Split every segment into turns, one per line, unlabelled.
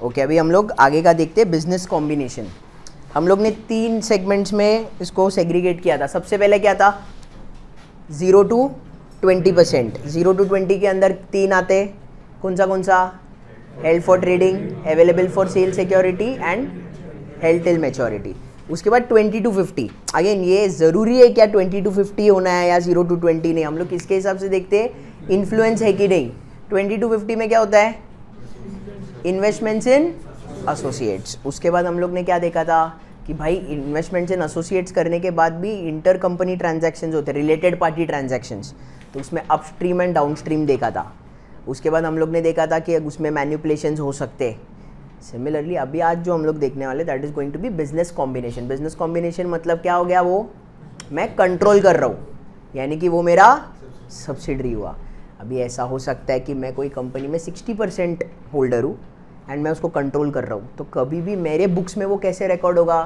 Okay, अभी हम लोग आगे का देखते हैं, बिजनेस कॉम्बिनेशन। हम लोग ने 3 सेगमेंट्स में इसको सेग्रीगेट किया था। सबसे पहले क्या था, 0 to 20%। 0 to 20 के अंदर 3 आते, कौन सा, held for trading, available for sale security and held till maturity. उसके बाद 20 to 50। अगेन ये ज़रूरी है क्या 20 to 50 होना है या 0 to 20 नहीं, हम लोग किसके हिसाब से देखते हैं, इन्फ्लुएंस है कि नहीं। 20 to 50 में क्या होता है, इन्वेस्टमेंट्स इन एसोसिएट्स। उसके बाद हम लोग ने क्या देखा था कि भाई इन्वेस्टमेंट्स इन एसोसिएट्स करने के बाद भी इंटर कंपनी ट्रांजैक्शंस होते हैं, रिलेटेड पार्टी ट्रांजैक्शंस, तो उसमें अपस्ट्रीम एंड डाउनस्ट्रीम देखा था। उसके बाद हम लोग ने देखा था कि उसमें मैन्युपुलेशंस हो सकते हैं। सिमिलरली अभी आज जो हम लोग देखने वाले, that is going to be business combination. Business combination मतलब क्या हो गया, वो मैं कंट्रोल कर रहा हूँ, यानी कि वो मेरा सब्सिडरी हुआ। अभी ऐसा हो सकता है कि मैं कोई कंपनी में 60% होल्डर हूँ एंड मैं उसको कंट्रोल कर रहा हूँ, तो कभी भी मेरे बुक्स में वो कैसे रिकॉर्ड होगा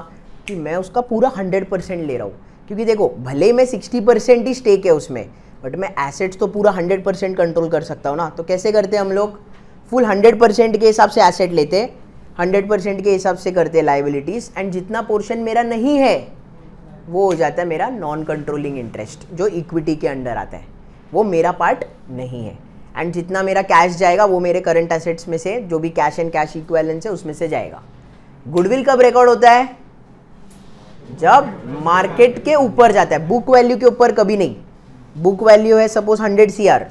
कि मैं उसका पूरा 100% ले रहा हूँ। क्योंकि देखो, भले ही मैं 60% ही स्टेक है उसमें, बट मैं एसेट्स तो पूरा 100% कंट्रोल कर सकता हूँ ना। तो कैसे करते हैं हम लोग, फुल 100% के हिसाब से एसेट लेते, 100% के हिसाब से करते लाइबिलिटीज़, एंड जितना पोर्शन मेरा नहीं है वो हो जाता है मेरा नॉन कंट्रोलिंग इंटरेस्ट, जो इक्विटी के अंडर आता है, वो मेरा पार्ट नहीं है। एंड जितना मेरा कैश जाएगा वो मेरे करंट एसेट्स में से, जो भी कैश एंड कैश इक्विवेलेंस है उसमें से जाएगा। गुडविल कब रिकॉर्ड होता है, जब मार्केट के ऊपर जाता है, बुक वैल्यू के ऊपर कभी नहीं। बुक वैल्यू है सपोज 100 CR,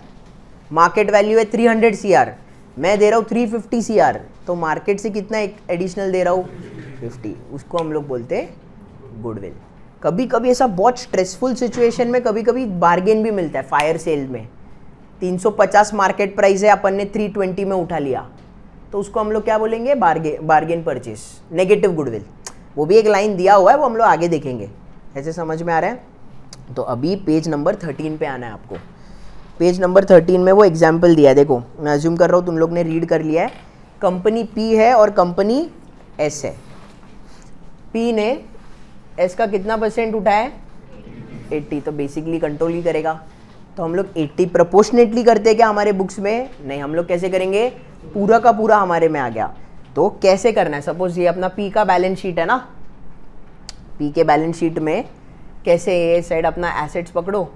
मार्केट वैल्यू है 300 CR, मैं दे रहा हूँ 350 CR, तो मार्केट से कितना एक एडिशनल दे रहा हूँ, 50, उसको हम लोग बोलते हैं गुडविल। कभी कभी ऐसा बहुत स्ट्रेसफुल सिचुएशन में कभी कभी बार्गेन भी मिलता है। फायर सेल में 350 मार्केट प्राइस है, अपन ने 320 में उठा लिया, तो उसको हम लोग क्या बोलेंगे, बार्गेन परचेस, नेगेटिव गुडविल। वो भी एक लाइन दिया हुआ है, वो हम लोग आगे देखेंगे। ऐसे समझ में आ रहा है? तो अभी पेज नंबर 13 पे आना है आपको। पेज नंबर 13 में वो एग्जाम्पल दिया है, देखो मैं अज्यूम कर रहा हूँ तुम लोग ने रीड कर लिया है। कंपनी P है और कंपनी S है। P ने S का कितना % उठाया है, 80, तो बेसिकली कंट्रोल ही करेगा। तो हम लोग 80 प्रोपोर्शनेटली करते हैं क्या हमारे बुक्स में, नहीं, हम लोग कैसे करेंगे, पूरा का पूरा हमारे में आ गया। तो कैसे करना है, सपोज ये अपना P का बैलेंस शीट है ना, P के बैलेंस शीट में कैसे, ये साइड अपना एसेट्स पकड़ो,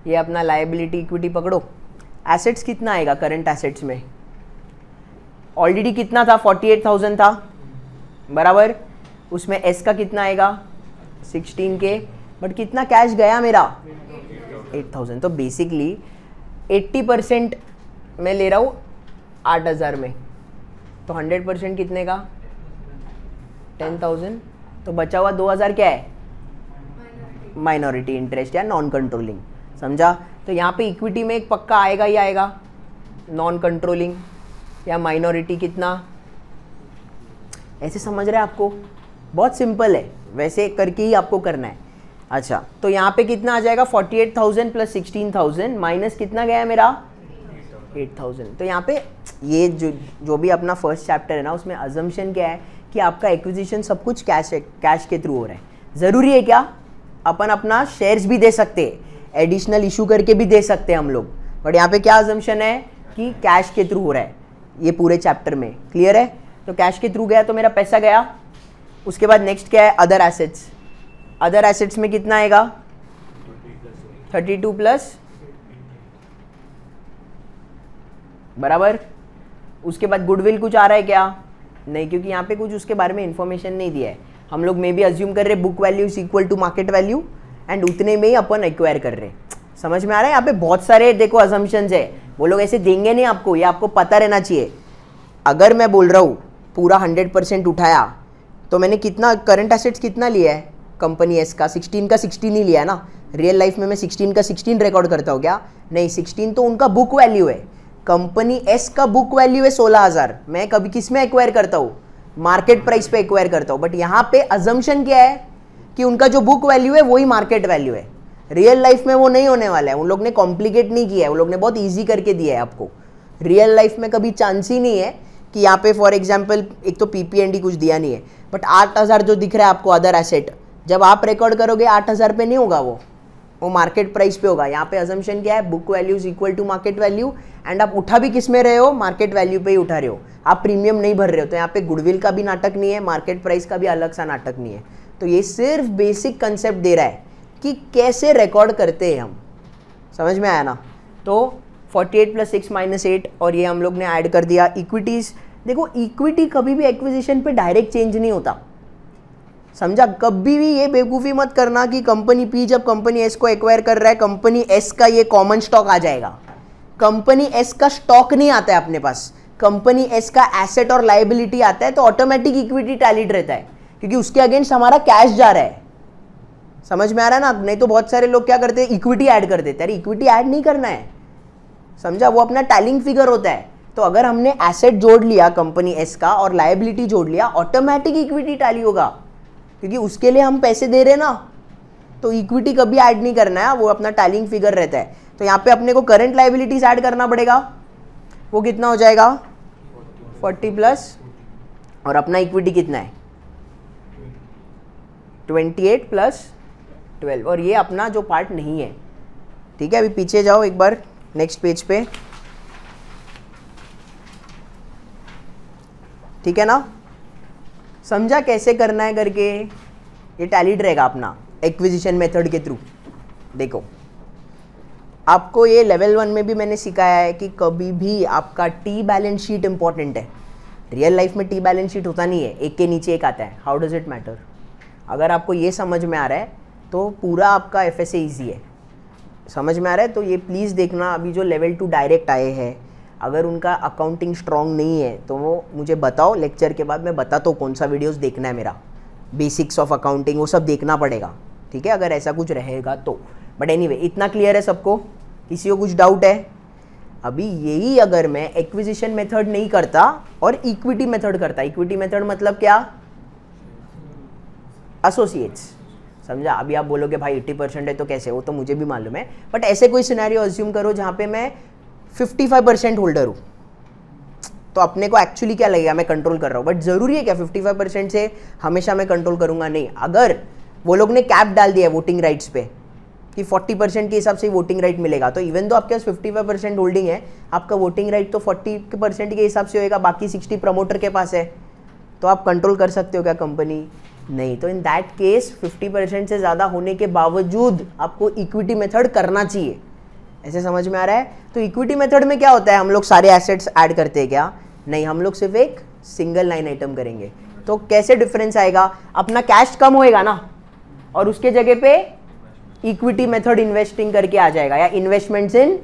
ये अपना लायबिलिटी इक्विटी पकड़ो। एसेट्स कितना आएगा करंट एसेट्स में, ऑलरेडी कितना था, 48,000 था बराबर। उसमें S का कितना आएगा, 16 के, बट कितना कैश गया मेरा, 8,000। तो बेसिकली 80% मैं ले रहा हूँ 8,000 में, तो 100% कितने का, 10,000। तो बचा हुआ 2,000 क्या है, माइनॉरिटी इंटरेस्ट या नॉन कंट्रोलिंग, समझा। तो यहाँ पे इक्विटी में एक पक्का आएगा ही आएगा, नॉन कंट्रोलिंग या माइनॉरिटी कितना, ऐसे समझ रहे हैं आपको, बहुत सिंपल है, वैसे करके ही आपको करना है। अच्छा, तो यहाँ पे कितना आ जाएगा, 48,000 प्लस 16,000 माइनस कितना गया मेरा, 8,000। तो यहाँ पे ये जो भी अपना फर्स्ट चैप्टर है ना, उसमें अजम्पशन क्या है कि आपका एक्विजिशन सब कुछ कैश के थ्रू हो रहा है। ज़रूरी है क्या, अपन अपना शेयर्स भी दे सकते हैं, एडिशनल इशू करके भी दे सकते हैं हम लोग, बट यहाँ पे क्या अजम्पशन है कि कैश के थ्रू हो रहा है, ये पूरे चैप्टर में क्लियर है। तो कैश के थ्रू गया तो मेरा पैसा गया। उसके बाद नेक्स्ट क्या है, अदर एसेट्स। अदर एसेट्स में कितना आएगा, 32 प्लस बराबर। उसके बाद गुडविल कुछ आ रहा है क्या, नहीं, क्योंकि यहाँ पे कुछ उसके बारे में इंफॉर्मेशन नहीं दिया है। हम लोग मे भी अज्यूम कर रहे book value is equal to market value and उतने में ही अपन एक्वायर कर रहे हैं। समझ में आ रहा है? यहाँ पे बहुत सारे देखो अजम्पशंस है, वो लोग ऐसे देंगे नहीं आपको, ये आपको पता रहना चाहिए। अगर मैं बोल रहा हूँ पूरा 100% उठाया, तो मैंने कितना करंट एसेट्स कितना लिया है कंपनी एस का, 16 का 16 ही लिया है ना। रियल लाइफ में मैं 16 का 16 रिकॉर्ड करता हूँ क्या, नहीं, 16 तो उनका बुक वैल्यू है। कंपनी एस का बुक वैल्यू है 16,000, मैं कभी किस में एक्वायर करता हूँ, मार्केट प्राइस पे एक्वायर करता हूँ। बट यहाँ पे अजम्पशन क्या है कि उनका जो बुक वैल्यू है वही मार्केट वैल्यू है। रियल लाइफ में वो नहीं होने वाला है, उन लोग ने कॉम्प्लिकेट नहीं किया है, वो लोग ने बहुत ईजी करके दिया है आपको। रियल लाइफ में कभी चांस ही नहीं है कि यहाँ पे फॉर एग्जाम्पल एक तो पीपीएनडी कुछ दिया नहीं है, बट 8,000 जो दिख रहा है आपको अदर एसेट, जब आप रिकॉर्ड करोगे 8,000 पे नहीं होगा, वो मार्केट प्राइस पे होगा। यहाँ पे अजम्पशन क्या है, book value is equal to market value, and आप उठा भी किस में रहे हो, मार्केट वैल्यू पे ही उठा रहे हो। आप प्रीमियम नहीं भर रहे हो, तो यहाँ पे गुडविल का भी नाटक नहीं है, मार्केट प्राइस का भी अलग सा नाटक नहीं है। तो ये सिर्फ बेसिक कंसेप्ट दे रहा है कि कैसे रिकॉर्ड करते हैं हम, समझ में आया ना। तो 48 + 6 - 8 और ये हम लोग ने ऐड कर दिया। इक्विटीज़, देखो इक्विटी कभी भी एक्विजिशन पे डायरेक्ट चेंज नहीं होता, समझा। कभी भी ये बेवकूफ़ी मत करना कि कंपनी पी जब कंपनी एस को एक्वायर कर रहा है, कंपनी एस का ये कॉमन स्टॉक आ जाएगा। कंपनी एस का स्टॉक नहीं आता है अपने पास, कंपनी एस का एसेट और लाइबिलिटी आता है, तो ऑटोमेटिक इक्विटी टैलीड रहता है क्योंकि उसके अगेंस्ट हमारा कैश जा रहा है। समझ में आ रहा है ना। नहीं तो बहुत सारे लोग क्या करते हैं, इक्विटी ऐड कर देते हैं। अरे इक्विटी ऐड नहीं करना है, समझा, वो अपना टैलिंग फिगर होता है। तो अगर हमने एसेट जोड़ लिया कंपनी एस का और लाइबिलिटी जोड़ लिया, ऑटोमेटिक इक्विटी टैली होगा क्योंकि उसके लिए हम पैसे दे रहे हैं ना। तो इक्विटी कभी ऐड नहीं करना है, वो अपना टैलिंग फिगर रहता है। तो यहाँ पे अपने को करंट लाइबिलिटीज ऐड करना पड़ेगा, वो कितना हो जाएगा 40+ और अपना इक्विटी कितना है 28 + 12 और ये अपना जो पार्ट नहीं है। ठीक है, अभी पीछे जाओ एक बार नेक्स्ट पेज पे, ठीक है ना। समझा कैसे करना है करके, ये टैलीड रहेगा अपना एक्विजिशन मेथड के थ्रू। देखो आपको ये लेवल 1 में भी मैंने सिखाया है कि कभी भी आपका टी बैलेंस शीट इंपॉर्टेंट है। रियल लाइफ में टी बैलेंस शीट होता नहीं है, एक के नीचे एक आता है। How does it matter. अगर आपको ये समझ में आ रहा है तो पूरा आपका FSA ईजी है, समझ में आ रहा है। तो ये प्लीज़ देखना, अभी जो लेवल 2 डायरेक्ट आए हैं, अगर उनका अकाउंटिंग स्ट्रॉन्ग नहीं है तो वो मुझे बताओ, लेक्चर के बाद मैं बताता हूँ कौन सा वीडियोस देखना है मेरा, बेसिक्स ऑफ अकाउंटिंग वो सब देखना पड़ेगा, ठीक है, अगर ऐसा कुछ रहेगा तो। बट एनीवे इतना क्लियर है सबको, किसी को कुछ डाउट है। अभी यही अगर मैं एक्विजिशन मेथड नहीं करता और इक्विटी मेथड करता, इक्विटी मेथड मतलब क्या, एसोसिएट्स, समझा। अभी आप बोलोगे भाई 80% है तो कैसे, वो तो मुझे भी मालूम है, बट ऐसे कोई सिनेरियो अज्यूम करो जहाँ पे मैं 55% होल्डर हूँ, तो अपने को एक्चुअली क्या लगेगा, मैं कंट्रोल कर रहा हूँ। बट जरूरी है क्या 55% से हमेशा मैं कंट्रोल करूंगा, नहीं। अगर वो लोग ने कैप डाल दिया है वोटिंग राइट्स पे कि 40% के हिसाब से वोटिंग राइट मिलेगा, तो इवन तो आपके पास 55% होल्डिंग है, आपका वोटिंग राइट तो 40% के हिसाब से होएगा, बाकी 60 प्रमोटर के पास है। तो आप कंट्रोल कर सकते हो क्या कंपनी, नहीं। तो इन दैट केस 50% से ज़्यादा होने के बावजूद आपको इक्विटी मेथड करना चाहिए। ऐसे समझ में आ रहा है। तो इक्विटी मेथड में क्या होता है, हम लोग सारे एसेट्स ऐड करते हैं क्या, नहीं, हम लोग सिर्फ एक सिंगल लाइन आइटम करेंगे। तो कैसे डिफरेंस आएगा, अपना कैश कम होएगा ना और उसके जगह पे इक्विटी मेथड इन्वेस्टिंग करके आ जाएगा, या इन्वेस्टमेंट्स इन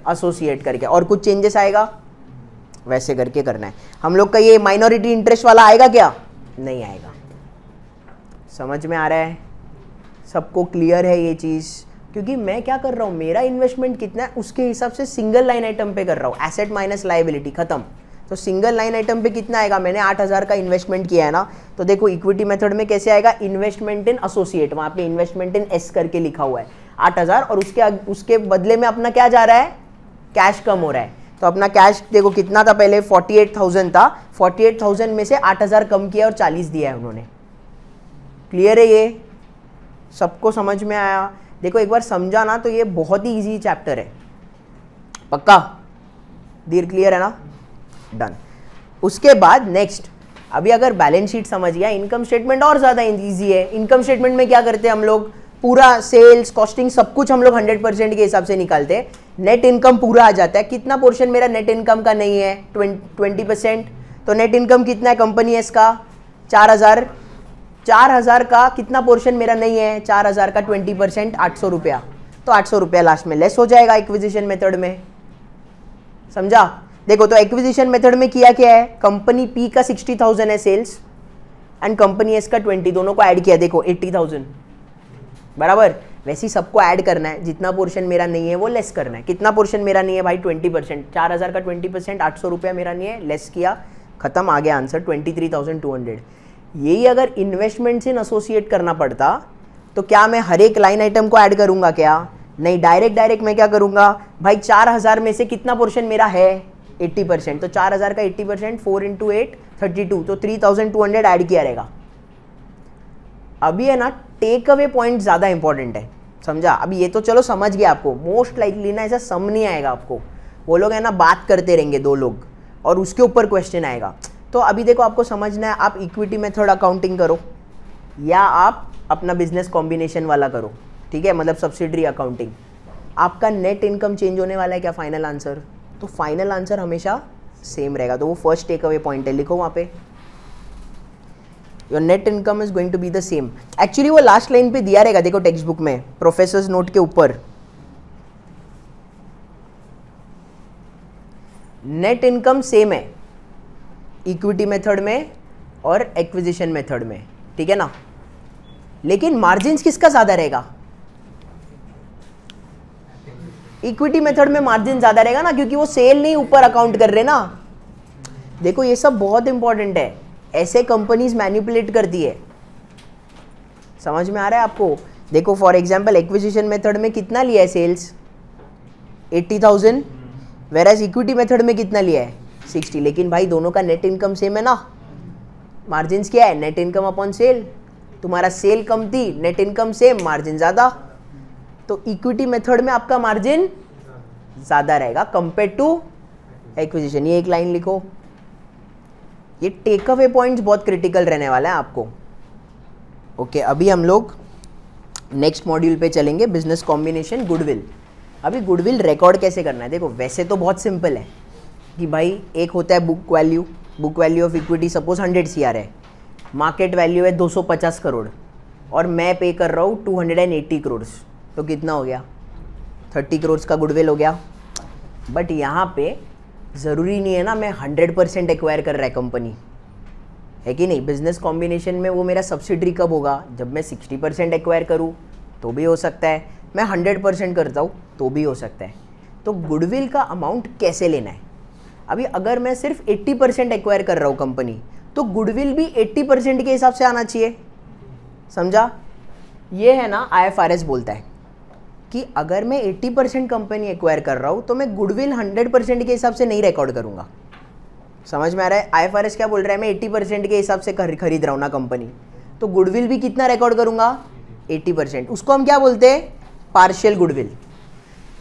एसोसिएट करके, और कुछ चेंजेस आएगा, वैसे करके करना है। हम लोग का ये माइनॉरिटी इंटरेस्ट वाला आएगा क्या, नहीं आएगा। समझ में आ रहा है सबको, क्लियर है ये चीज़। क्योंकि मैं क्या कर रहा हूँ, मेरा इन्वेस्टमेंट कितना है उसके हिसाब से सिंगल लाइन आइटम पे कर रहा हूँ, एसेट माइनस लाइबिलिटी खत्म। तो सिंगल लाइन आइटम पे कितना आएगा, मैंने 8000 का इन्वेस्टमेंट किया है ना, तो देखो इक्विटी मेथड में कैसे आएगा, इन्वेस्टमेंट इन एसोसिएट, वहाँ पे इन्वेस्टमेंट इन एस करके लिखा हुआ है 8000, और उसके बदले में अपना क्या जा रहा है, कैश कम हो रहा है। तो अपना कैश देखो कितना था, पहले 48,000 था, 48,000 में से 8000 कम किया और 40 दिया है उन्होंने। क्लियर है, ये सबको समझ में आया। देखो एक बार समझा ना तो ये बहुत ही इजी चैप्टर है, पक्का धीर, क्लियर है ना, डन। उसके बाद नेक्स्ट, अभी अगर बैलेंस शीट समझ गया, इनकम स्टेटमेंट और ज़्यादा इजी है। इनकम स्टेटमेंट में क्या करते हैं हम लोग, पूरा सेल्स कॉस्टिंग सब कुछ हम लोग 100% के हिसाब से निकालते हैं। नेट इनकम पूरा आ जाता है, कितना पोर्शन मेरा नेट इनकम का नहीं है, 20%। तो नेट इनकम कितना है कंपनी एस का 4000, 4000 का कितना पोर्शन मेरा नहीं है, 4000 का 20% 800 रुपया, तो 800 रुपया लास्ट में लेस हो जाएगा एक्विजिशन मेथड में, समझा। देखो तो एक्विजिशन मेथड में किया क्या है, कंपनी पी का 60,000 है सेल्स एंड कंपनी एस का 20, दोनों को ऐड किया, देखो 80,000 बराबर। वैसे ही सबको ऐड करना है, जितना पोर्शन मेरा नहीं है वो लेस करना है। कितना पोर्शन मेरा नहीं है भाई, 20%, 4000 का 20% 800 रुपया मेरा नहीं है, लेस किया, खत्म, आ गया आंसर 23,200। यही अगर इन्वेस्टमेंट्स इन एसोसिएट करना पड़ता तो क्या मैं हर एक लाइन आइटम को ऐड करूंगा क्या, नहीं, डायरेक्ट मैं क्या करूंगा भाई, 4000 में से कितना पोर्शन मेरा है 80%, तो 4000 का 80% 4 × 8 32, तो 3200 ऐड किया रहेगा। अभी है ना टेक अवे पॉइंट ज़्यादा इंपॉर्टेंट है, समझा। अभी ये तो चलो समझ गया आपको, मोस्ट लाइकली ना ऐसा सम नहीं आएगा आपको, वो लोग है ना बात करते रहेंगे दो लोग, और उसके ऊपर क्वेश्चन आएगा। तो अभी देखो आपको समझना है, आप इक्विटी मेथड अकाउंटिंग करो या आप अपना बिजनेस कॉम्बिनेशन वाला करो, ठीक है, मतलब सब्सिडरी अकाउंटिंग, आपका नेट इनकम चेंज होने वाला है क्या फाइनल आंसर? तो फाइनल आंसर हमेशा सेम रहेगा। तो वो फर्स्ट टेक अवे पॉइंट है, लिखो वहाँ पे your net income is going to be the same. Actually वो लास्ट लाइन पे दिया रहेगा, देखो टेक्स्ट बुक में प्रोफेसर्स नोट के ऊपर नेट इनकम सेम है इक्विटी मेथड में और एक्विजिशन मेथड में, ठीक है ना, लेकिन मार्जिन्स किसका ज्यादा रहेगा? इक्विटी मेथड में मार्जिन ज्यादा रहेगा ना, क्योंकि वो सेल नहीं ऊपर अकाउंट कर रहे ना। देखो ये सब बहुत इंपॉर्टेंट है, ऐसे कंपनीज मैनिपुलेट करती है, समझ में आ रहा है आपको? देखो फॉर एग्जांपल एक्विजिशन मेथड में कितना लिया है सेल्स? 80,000, वेराज इक्विटी मेथड में कितना लिया है? 60। लेकिन भाई दोनों का नेट इनकम सेम है ना, मार्जिन्स क्या है? Net income upon sale. तुम्हारा सेल कम थी, नेट इनकम सेम, मार्जिन ज्यादा, तो इक्विटी मेथड में आपका मार्जिन ज्यादा रहेगा कंपेयर टू एक्विजिशन। ये एक लाइन लिखो, ये टेक अवे पॉइंट्स बहुत क्रिटिकल रहने वाला है आपको। ओके, अभी हम लोग नेक्स्ट मॉड्यूल पे चलेंगे, बिजनेस कॉम्बिनेशन, गुडविल। अभी गुडविल रिकॉर्ड कैसे करना है? देखो वैसे तो बहुत सिंपल है कि भाई एक होता है book value of equity suppose 100 CR है, मार्केट वैल्यू है 250 करोड़ और मैं पे कर रहा हूँ 280 करोड़, तो कितना हो गया? 30 करोड़ का गुडविल हो गया। बट यहाँ पे ज़रूरी नहीं है ना मैं 100% एक्वायर कर रहा है कंपनी, है कि नहीं? बिजनेस कॉम्बिनेशन में वो मेरा सब्सिडरी कब होगा? जब मैं 60% एक्वायर करूँ तो भी हो सकता है, मैं 100% करता हूँ तो भी हो सकता है। तो गुडविल का अमाउंट कैसे लेना है? अभी अगर मैं सिर्फ 80% एक्वायर कर रहा हूँ कंपनी, तो गुडविल भी 80% के हिसाब से आना चाहिए, समझा? ये है ना IFRS बोलता है कि अगर मैं 80% कंपनी एक्वायर कर रहा हूँ तो मैं गुडविल 100% के हिसाब से नहीं रिकॉर्ड करूँगा। समझ में आ रहा है? IFRS क्या बोल रहा है? मैं 80% के हिसाब से खरीद रहा हूँ ना कंपनी, तो गुडविल भी कितना रिकॉर्ड करूँगा? 80%। उसको हम क्या बोलते हैं? Partial goodwill.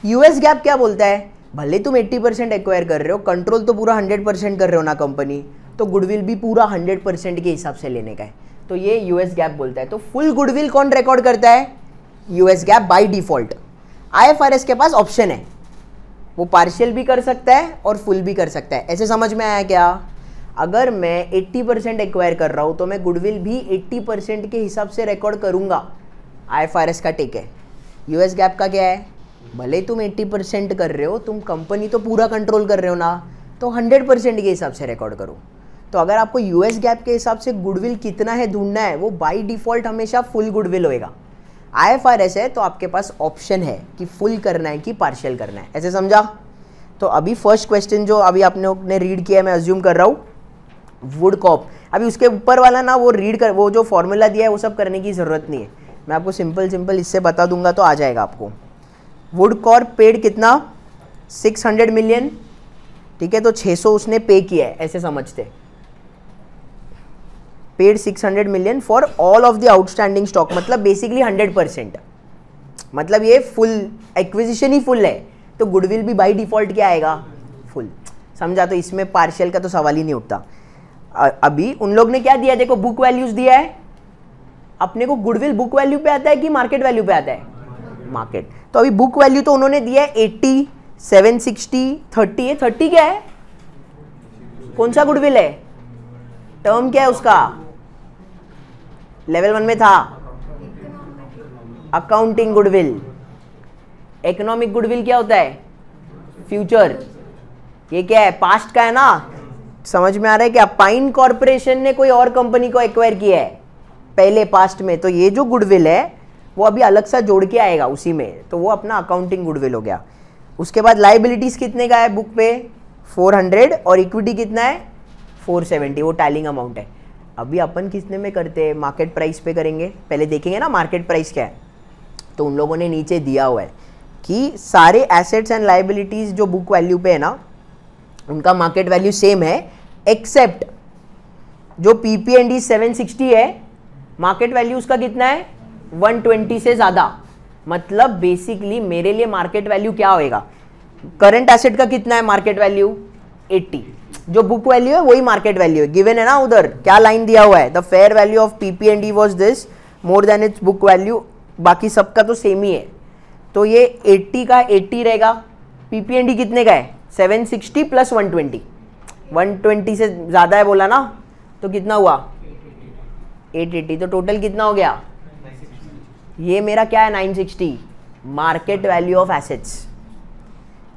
US गैप क्या बोलता है? भले तुम 80% एक्वायर कर रहे हो, कंट्रोल तो पूरा 100% कर रहे हो ना कंपनी, तो गुडविल भी पूरा 100% के हिसाब से लेने का है। तो ये US गैप बोलता है। तो फुल गुडविल कौन रिकॉर्ड करता है? US gap by default. IFRS के पास ऑप्शन है, वो पार्शियल भी कर सकता है और फुल भी कर सकता है। ऐसे समझ में आया क्या? अगर मैं 80% एक्वायर कर रहा हूँ तो मैं गुडविल भी 80% के हिसाब से रिकॉर्ड करूँगा। IFRS का टेक है। US गैप का क्या है? भले तुम 80% कर रहे हो, तुम कंपनी तो पूरा कंट्रोल कर रहे हो ना, तो 100% के हिसाब से रिकॉर्ड करो। तो अगर आपको US गैप के हिसाब से गुडविल कितना है ढूंढना है, वो बाय डिफॉल्ट हमेशा फुल गुडविल होएगा। IFRS है तो आपके पास ऑप्शन है कि फुल करना है कि पार्शियल करना है। ऐसे समझा? तो अभी फर्स्ट क्वेश्चन जो अभी आपने रीड किया है, मैं अज्यूम कर रहा हूँ वुडकॉर्प। अभी उसके ऊपर वाला ना वो रीड कर, वो जो फॉर्मूला दिया है वो सब करने की ज़रूरत नहीं है, मैं आपको सिंपल इससे बता दूंगा तो आ जाएगा आपको। वुडकॉर्प पेड कितना? 600 मिलियन, ठीक है, तो 600 उसने पे किया है, ऐसे समझते। Paid 600 million for all of the outstanding stock, मतलब बेसिकली 100%, मतलब ये फुल एक्विजिशन ही फुल है, तो गुडविल भी बाय डिफॉल्ट क्या आएगा? फुल। समझा? तो इसमें पार्शियल का तो सवाल ही नहीं उठता। अभी उन लोग ने क्या दिया? देखो बुक वैल्यूज दिया है अपने को। गुडविल बुक वैल्यू पे आता है कि मार्केट वैल्यू पे आता है? मार्केट। तो अभी बुक वैल्यू तो उन्होंने दिया है 80, 760, 30 है। 30 क्या है? कौन सा गुडविल है? टर्म क्या है उसका? लेवल 1 में था अकाउंटिंग गुडविल। इकोनॉमिक गुडविल क्या होता है? फ्यूचर। ये क्या है? पास्ट का है ना। समझ में आ रहा है क्या? पाइन कॉर्पोरेशन ने कोई और कंपनी को एक्वायर किया है पहले पास्ट में, तो ये जो गुडविल है वो अभी अलग सा जोड़ के आएगा उसी में, तो वो अपना अकाउंटिंग गुडविल हो गया। उसके बाद लाइबिलिटीज कितने का है बुक पे? 400 और इक्विटी कितना है? 470, वो टैलिंग अमाउंट है। अभी अपन कितने में करते हैं? मार्केट प्राइस पे करेंगे, पहले देखेंगे ना मार्केट प्राइस क्या है। तो उन लोगों ने नीचे दिया हुआ है कि सारे एसेट्स एंड लाइबिलिटीज जो बुक वैल्यू पे है ना, उनका मार्केट वैल्यू सेम है, एक्सेप्ट जो PP&E 760 है, मार्केट वैल्यू उसका कितना है? 120 से ज़्यादा। मतलब बेसिकली मेरे लिए मार्केट वैल्यू क्या होएगा? करंट एसेट का कितना है मार्केट वैल्यू? 80। जो बुक वैल्यू है वही मार्केट वैल्यू है, गिवन है ना उधर, क्या लाइन दिया हुआ है, the fair value of PP&E was this more than it's book value, बाकी सबका तो सेम ही है, तो ये 80 का 80 रहेगा, PP&E कितने का है 760 प्लस 120, 120 से ज़्यादा है बोला ना, तो कितना हुआ 880, तो टोटल कितना हो गया, ये मेरा क्या है 960 मार्केट वैल्यू ऑफ एसेट्स।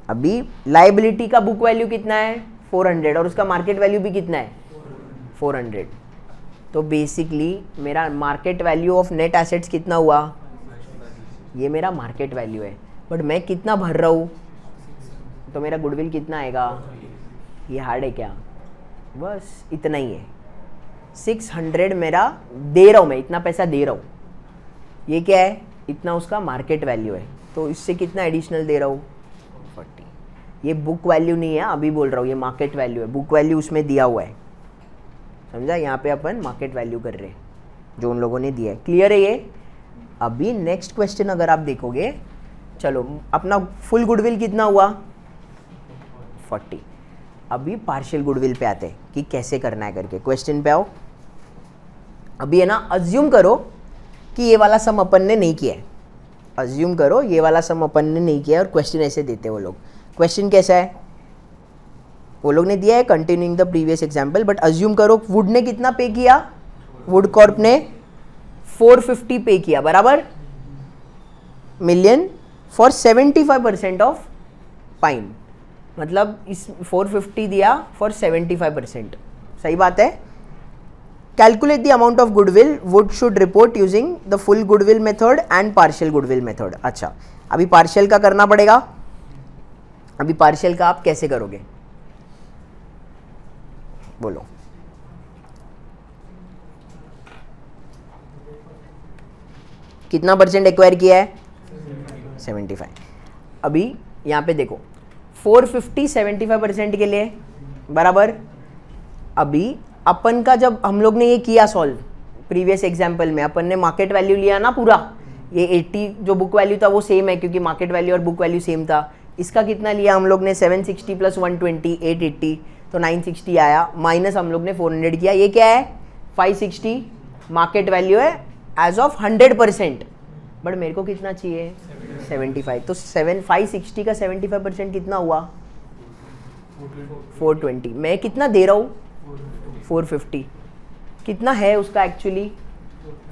अभी लाइबिलिटी का बुक वैल्यू कितना है 400 और उसका मार्केट वैल्यू भी कितना है 400, तो बेसिकली मेरा market value of net assets कितना हुआ, ये मेरा मार्केट वैल्यू है, बट मैं कितना भर रहा हूँ, तो मेरा गुडविल कितना आएगा, ये हार्ड है क्या, बस इतना ही है, 600 मेरा दे रहा हूँ, मैं इतना पैसा दे रहा हूँ, ये क्या है इतना उसका मार्केट वैल्यू है, तो इससे कितना एडिशनल दे रहा हूँ 40, ये बुक वैल्यू नहीं है अभी बोल रहा हूँ, ये मार्केट वैल्यू है, बुक वैल्यू उसमें दिया हुआ है, समझा, यहाँ पे अपन मार्केट वैल्यू कर रहे हैं जो उन लोगों ने दिया है, क्लियर है ये। अभी नेक्स्ट क्वेश्चन अगर आप देखोगे, चलो अपना फुल गुडविल कितना हुआ 40, अभी पार्शियल गुडविल पे आते हैं कि कैसे करना है करके, क्वेश्चन पे आओ। अभी है ना, अज्यूम करो कि ये वाला सम अपन ने नहीं किया है, अज्यूम करो ये वाला सम अपन ने नहीं किया है और क्वेश्चन ऐसे देते हैं वो लोग, क्वेश्चन कैसा है, वो लोग ने दिया है continuing the previous example, but assume करो वुड ने कितना पे किया, वुड कॉर्प ने 450 पे किया बराबर मिलियन फॉर 75% ऑफ पाइन, मतलब इस 450 दिया फॉर 75%, सही बात है। Calculate the amount of goodwill would should report using the full goodwill method and partial goodwill method. अच्छा, अभी पार्शियल का करना पड़ेगा, अभी पार्शियल का आप कैसे करोगे बोलो, कितना परसेंट एक्वायर किया है 75, अभी यहाँ पे देखो 450 75% के लिए बराबर, अभी अपन का जब हम लोग ने ये किया सॉल्व प्रीवियस एग्जाम्पल में, अपन ने मार्केट वैल्यू लिया ना पूरा, ये 80 जो बुक वैल्यू था वो सेम है क्योंकि मार्केट वैल्यू और बुक वैल्यू सेम था, इसका कितना लिया हम लोग ने 760 प्लस 120 880, तो 960 आया, माइनस हम लोग ने 400 किया, ये क्या है 560 मार्केट वैल्यू है एज ऑफ 100%, बट मेरे को कितना चाहिए 75, तो 560 का 75% कितना हुआ 420, मैं कितना दे रहा हूँ 450, कितना है उसका एक्चुअली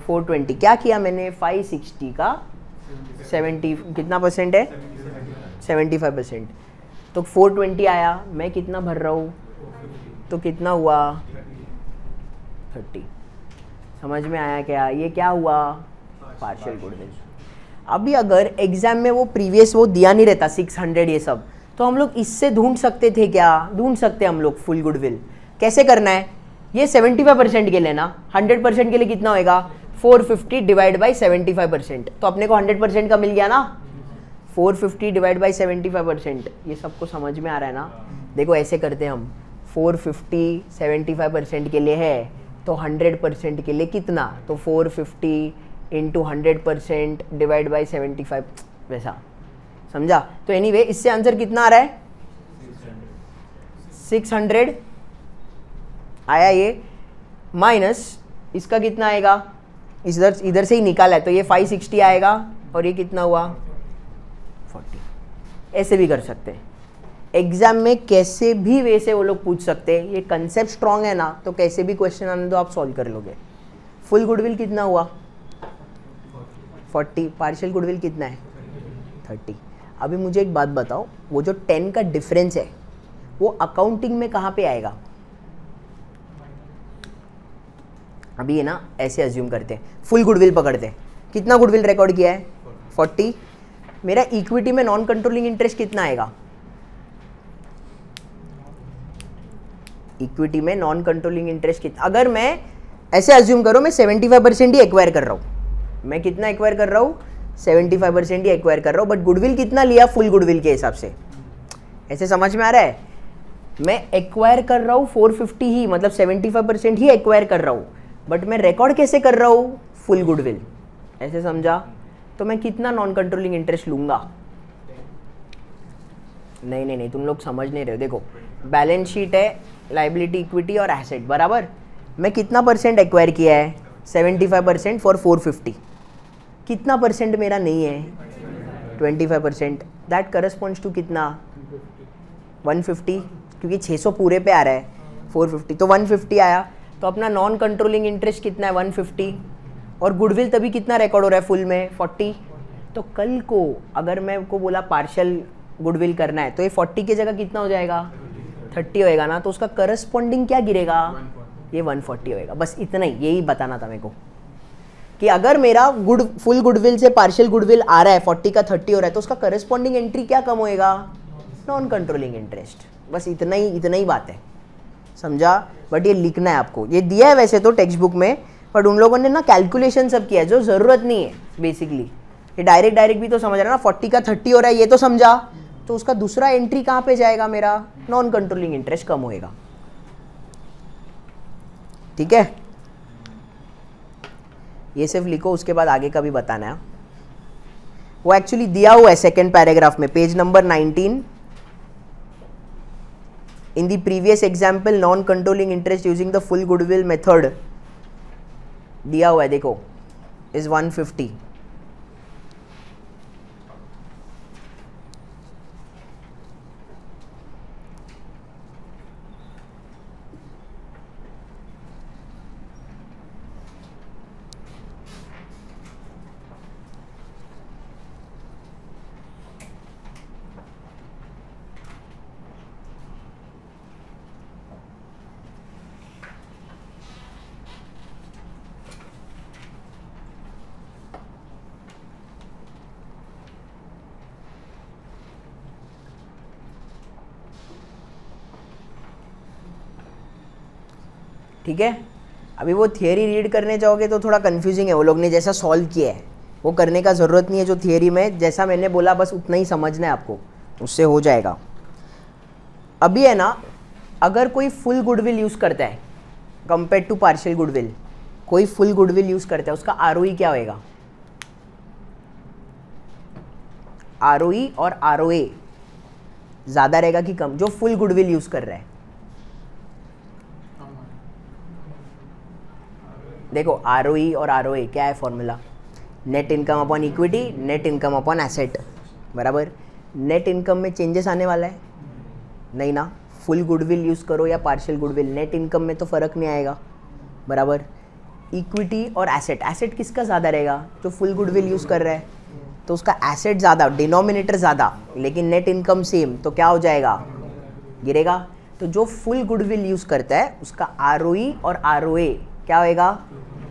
420, क्या किया मैंने 560 का 70 कितना परसेंट है 75%, तो 420 आया, मैं कितना भर रहा हूँ, तो कितना हुआ 30, समझ में आया क्या, ये क्या हुआ पार्शियल गुडविल। अभी अगर एग्जाम में वो प्रीवियस वो दिया नहीं रहता 600 ये सब, तो हम लोग इससे ढूंढ सकते थे, क्या ढूंढ सकते हम लोग फुल गुडविल, कैसे करना है, ये 75% के लिए ना, 100% के लिए कितना होएगा 450 डिवाइड बाई 75%, तो अपने को 100% का मिल गया ना, 450 डिवाइड बाई 75%, ये सबको समझ में आ रहा है ना, देखो ऐसे करते हैं हम, 450 75% के लिए है, तो 100% के लिए कितना, तो 450 इंटू 100% डिवाइड बाई 75, वैसा समझा। तो एनीवे इससे आंसर कितना आ रहा है 600 आया ये, माइनस इसका कितना आएगा, इधर से ही निकाला है तो ये 560 आएगा, और ये कितना हुआ 40। ऐसे भी कर सकते हैं एग्जाम में, कैसे भी वे से वो लोग पूछ सकते हैं, ये कंसेप्ट स्ट्रांग है ना, तो कैसे भी क्वेश्चन आने दो आप सॉल्व कर लोगे। फुल गुडविल कितना हुआ 40, पार्शियल गुडविल कितना है 30। अभी मुझे एक बात बताओ, वो जो 10 का डिफरेंस है वो अकाउंटिंग में कहाँ पे आएगा, अभी है ना ऐसे अज्यूम करते हैं, फुल गुडविल पकड़ते हैं, कितना गुडविल रिकॉर्ड किया है 40, मेरा इक्विटी में नॉन कंट्रोलिंग इंटरेस्ट कितना आएगा, इक्विटी में नॉन कंट्रोलिंग इंटरेस्ट कितना, अगर मैं ऐसे अज्यूम करो मैं 75% ही एक्वायर कर रहा हूँ, मैं कितना एक्वायर कर रहा हूँ 75% ही एक्वायर कर रहा हूँ, बट गुडविल कितना लिया फुल गुडविल के हिसाब से, ऐसे समझ में आ रहा है, मैं एक्वायर कर रहा हूँ 450 ही, मतलब 75% ही एक्वायर कर रहा हूँ, बट मैं रिकॉर्ड कैसे कर रहा हूँ फुल गुडविल, ऐसे समझा, तो मैं कितना नॉन कंट्रोलिंग इंटरेस्ट लूंगा, नहीं तुम लोग समझ नहीं रहे हो, देखो बैलेंस शीट है लाइबिलिटी, इक्विटी और एसेट बराबर। मैं कितना परसेंट एक्वायर किया है? 75% फॉर 450। कितना परसेंट मेरा नहीं है? 25%। दैट करस्पॉन्ड्स टू कितना? 150, क्योंकि 600 पूरे पे आ रहा है, 450 तो 150 आया। तो अपना नॉन कंट्रोलिंग इंटरेस्ट कितना है? 150। और गुडविल तभी कितना रिकॉर्ड हो रहा है फुल में? 40। तो कल को अगर मैं को बोला पार्शियल गुडविल करना है तो ये 40 की जगह कितना हो जाएगा? 30 होएगा ना। तो उसका करस्पॉन्डिंग क्या गिरेगा? ये 140 होएगा। बस इतना ही, यही बताना था मेरे को कि अगर मेरा फुल गुडविल से पार्शियल गुडविल आ रहा है, 40 का 30 हो रहा है, तो उसका करस्पॉन्डिंग एंट्री क्या कम होएगा? Non controlling interest. बस इतना ही बात है, समझा? बट ये लिखना है आपको, ये दिया है वैसे तो टेक्स्ट बुक में, बट उन लोगों ने ना कैलकुलेशन सब किया है जो ज़रूरत नहीं है बेसिकली। ये डायरेक्ट भी तो समझ रहा है ना, 40 का 30 हो रहा है ये तो समझा, तो उसका दूसरा एंट्री कहाँ पे जाएगा? मेरा नॉन कंट्रोलिंग इंटरेस्ट कम होएगा। ठीक है, ये सिर्फ लिखो, उसके बाद आगे का भी बताना है। वो एक्चुअली दिया हुआ है सेकेंड पैराग्राफ में, page number 19। In the previous example, non-controlling interest using the full goodwill method दिया हुआ है, देखो, is 150। ठीक है, अभी वो थियरी रीड करने जाओगे तो थोड़ा कंफ्यूजिंग है, वो लोग ने जैसा सॉल्व किया है वो करने का ज़रूरत नहीं है। जो थियरी में जैसा मैंने बोला बस उतना ही समझना है आपको, उससे हो जाएगा। अभी है ना, अगर कोई फुल गुडविल यूज़ करता है कंपेयर टू पार्शियल गुडविल, कोई फुल गुडविल यूज़ करता है, उसका आरओई क्या होएगा? आरओई और आरओए ज़्यादा रहेगा कि कम? जो फुल गुडविल यूज़ कर रहा है, देखो आरओई और आरओए क्या है formula? Net income upon equity, net income upon asset बराबर। नेट इनकम में चेंजेस आने वाला है नहीं ना, फुल गुडविल यूज़ करो या पार्शियल गुडविल, नेट इनकम में तो फ़र्क नहीं आएगा बराबर। इक्विटी और एसेट, एसेट किसका ज़्यादा रहेगा? जो फुल गुडविल यूज़ कर रहा है, तो उसका एसेट ज़्यादा, डिनोमिनेटर ज़्यादा, लेकिन नेट इनकम सेम, तो क्या हो जाएगा? गिरेगा। तो जो फुल गुडविल यूज़ करता है उसका आरओई और आरओए क्या होएगा?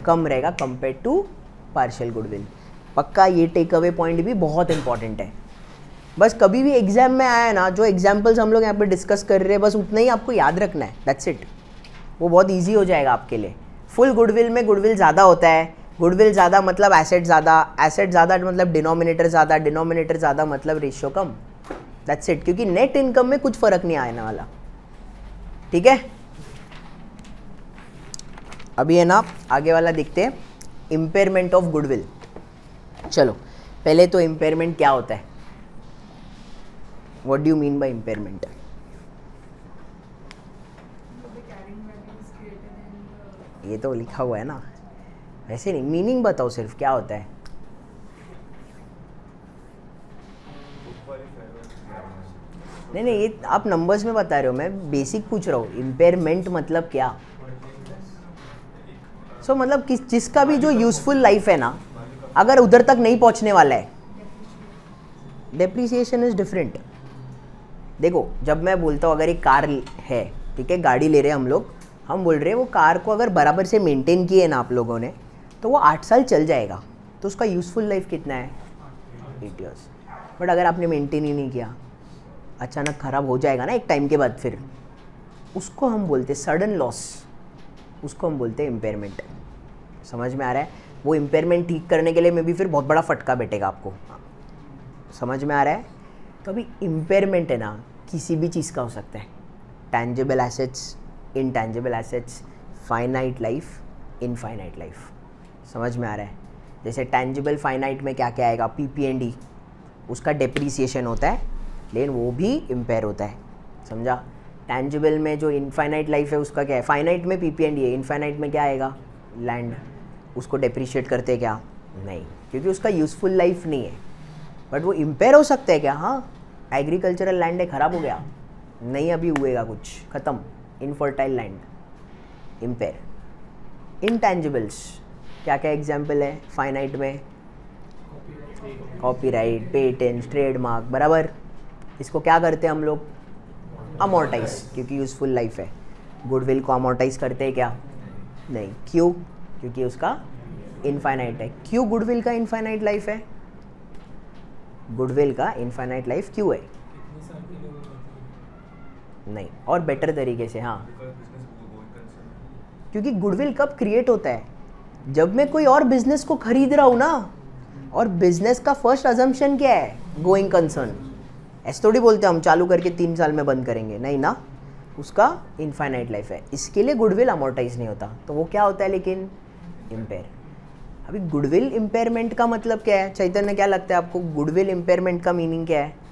कम रहेगा कंपेयर टू पार्शियल गुडविल। पक्का, ये टेक अवे पॉइंट भी बहुत इंपॉर्टेंट है। बस कभी भी एग्जाम में आया ना, जो एग्जाम्पल्स हम लोग यहाँ पे डिस्कस कर रहे हैं बस उतना ही आपको याद रखना है, दैट्स इट। वो बहुत ईजी हो जाएगा आपके लिए। फुल गुडविल में गुडविल ज़्यादा होता है, गुडविल ज़्यादा मतलब एसेट ज़्यादा, एसेट ज़्यादा मतलब डिनोमिनेटर ज़्यादा, डिनोमिनेटर ज़्यादा मतलब रेशियो कम, दैट्स इट। क्योंकि नेट इनकम में कुछ फ़र्क नहीं आने वाला। ठीक है, अभी है ना आगे वाला देखते हैं, इम्पेयरमेंट ऑफ गुडविल। चलो पहले तो इम्पेयरमेंट क्या होता है? What do you mean by impairment? ये तो लिखा हुआ है ना, वैसे नहीं, मीनिंग बताओ सिर्फ, क्या होता है? नहीं, ये आप नंबर्स में बता रहे हो, मैं बेसिक पूछ रहा हूँ। इम्पेयरमेंट मतलब क्या? मतलब जिसका भी जो यूजफुल लाइफ है ना, अगर उधर तक नहीं पहुंचने वाला है, डेप्रिसिएशन इज डिफरेंट। देखो, जब मैं बोलता हूँ अगर एक कार है, ठीक है, गाड़ी ले रहे हैं हम लोग, हम बोल रहे हैं वो कार को अगर बराबर से मेंटेन किए ना आप लोगों ने, तो वो 8 साल चल जाएगा। तो उसका यूजफुल लाइफ कितना है? 8 ईयर्स। बट अगर आपने मेंटेन ही नहीं किया, अचानक ख़राब हो जाएगा ना एक टाइम के बाद, फिर उसको हम बोलते सडन लॉस, उसको हम बोलते हैं इम्पेयरमेंट। समझ में आ रहा है? वो इम्पेयरमेंट ठीक करने के लिए में भी फिर बहुत बड़ा फटका बैठेगा आपको। समझ में आ रहा है? तो अभी इम्पेयरमेंट है ना, किसी भी चीज़ का हो सकता है। Tangible assets, intangible assets, finite life, infinite life. समझ में आ रहा है? जैसे टैंजिबल फाइनाइट में क्या क्या आएगा? PP&E, उसका डेप्रीसिएशन होता है, लेकिन वो भी इम्पेयर होता है, समझा? टैंजिबल में जो इनफाइनाइट लाइफ है उसका क्या है, फाइनाइट में पीपीएनडी है, इनफाइनाइट में क्या आएगा, लैंड। उसको डेप्रिशिएट करते क्या, नहीं, क्योंकि उसका यूज़फुल लाइफ नहीं है। बट वो इम्पेयर हो सकता है क्या, हाँ, एग्रीकल्चरल लैंड है, ख़राब हो गया, नहीं अभी हुएगा कुछ, ख़त्म, इनफर्टाइल लैंड, इम्पेयर। इनटैंजिबल्स क्या क्या एग्जाम्पल है फाइनाइट में, कॉपीराइट, पेटेंट, ट्रेडमार्क, बराबर। इसको क्या करते हैं हम लोग, अमोर्टाइज, क्योंकि यूज़फुल लाइफ है। गुडविल को अमोर्टाइज करते हैं क्या, नहीं, क्यों, क्योंकि उसका इनफाइनाइट है। क्यों गुडविल का इनफाइनाइट लाइफ है, गुडविल का इनफाइनाइट लाइफ क्यों है, नहीं, और बेटर तरीके से, हाँ, क्योंकि गुडविल कब क्रिएट होता है, जब मैं कोई और बिजनेस को खरीद रहा हूँ ना, और बिजनेस का फर्स्ट अजम्पशन क्या है, गोइंग कंसर्न। ऐसे थोड़ी बोलते हम चालू करके 3 साल में बंद करेंगे, नहीं ना, उसका इनफाइनाइट लाइफ है, इसके लिए गुडविल अमोर्टाइज नहीं होता, तो वो क्या होता है लेकिन, इम्पेयर। अभी गुडविल इम्पेयरमेंट का मतलब क्या है, चैतन्य क्या लगता है आपको, गुडविल इम्पेयरमेंट का मीनिंग क्या है,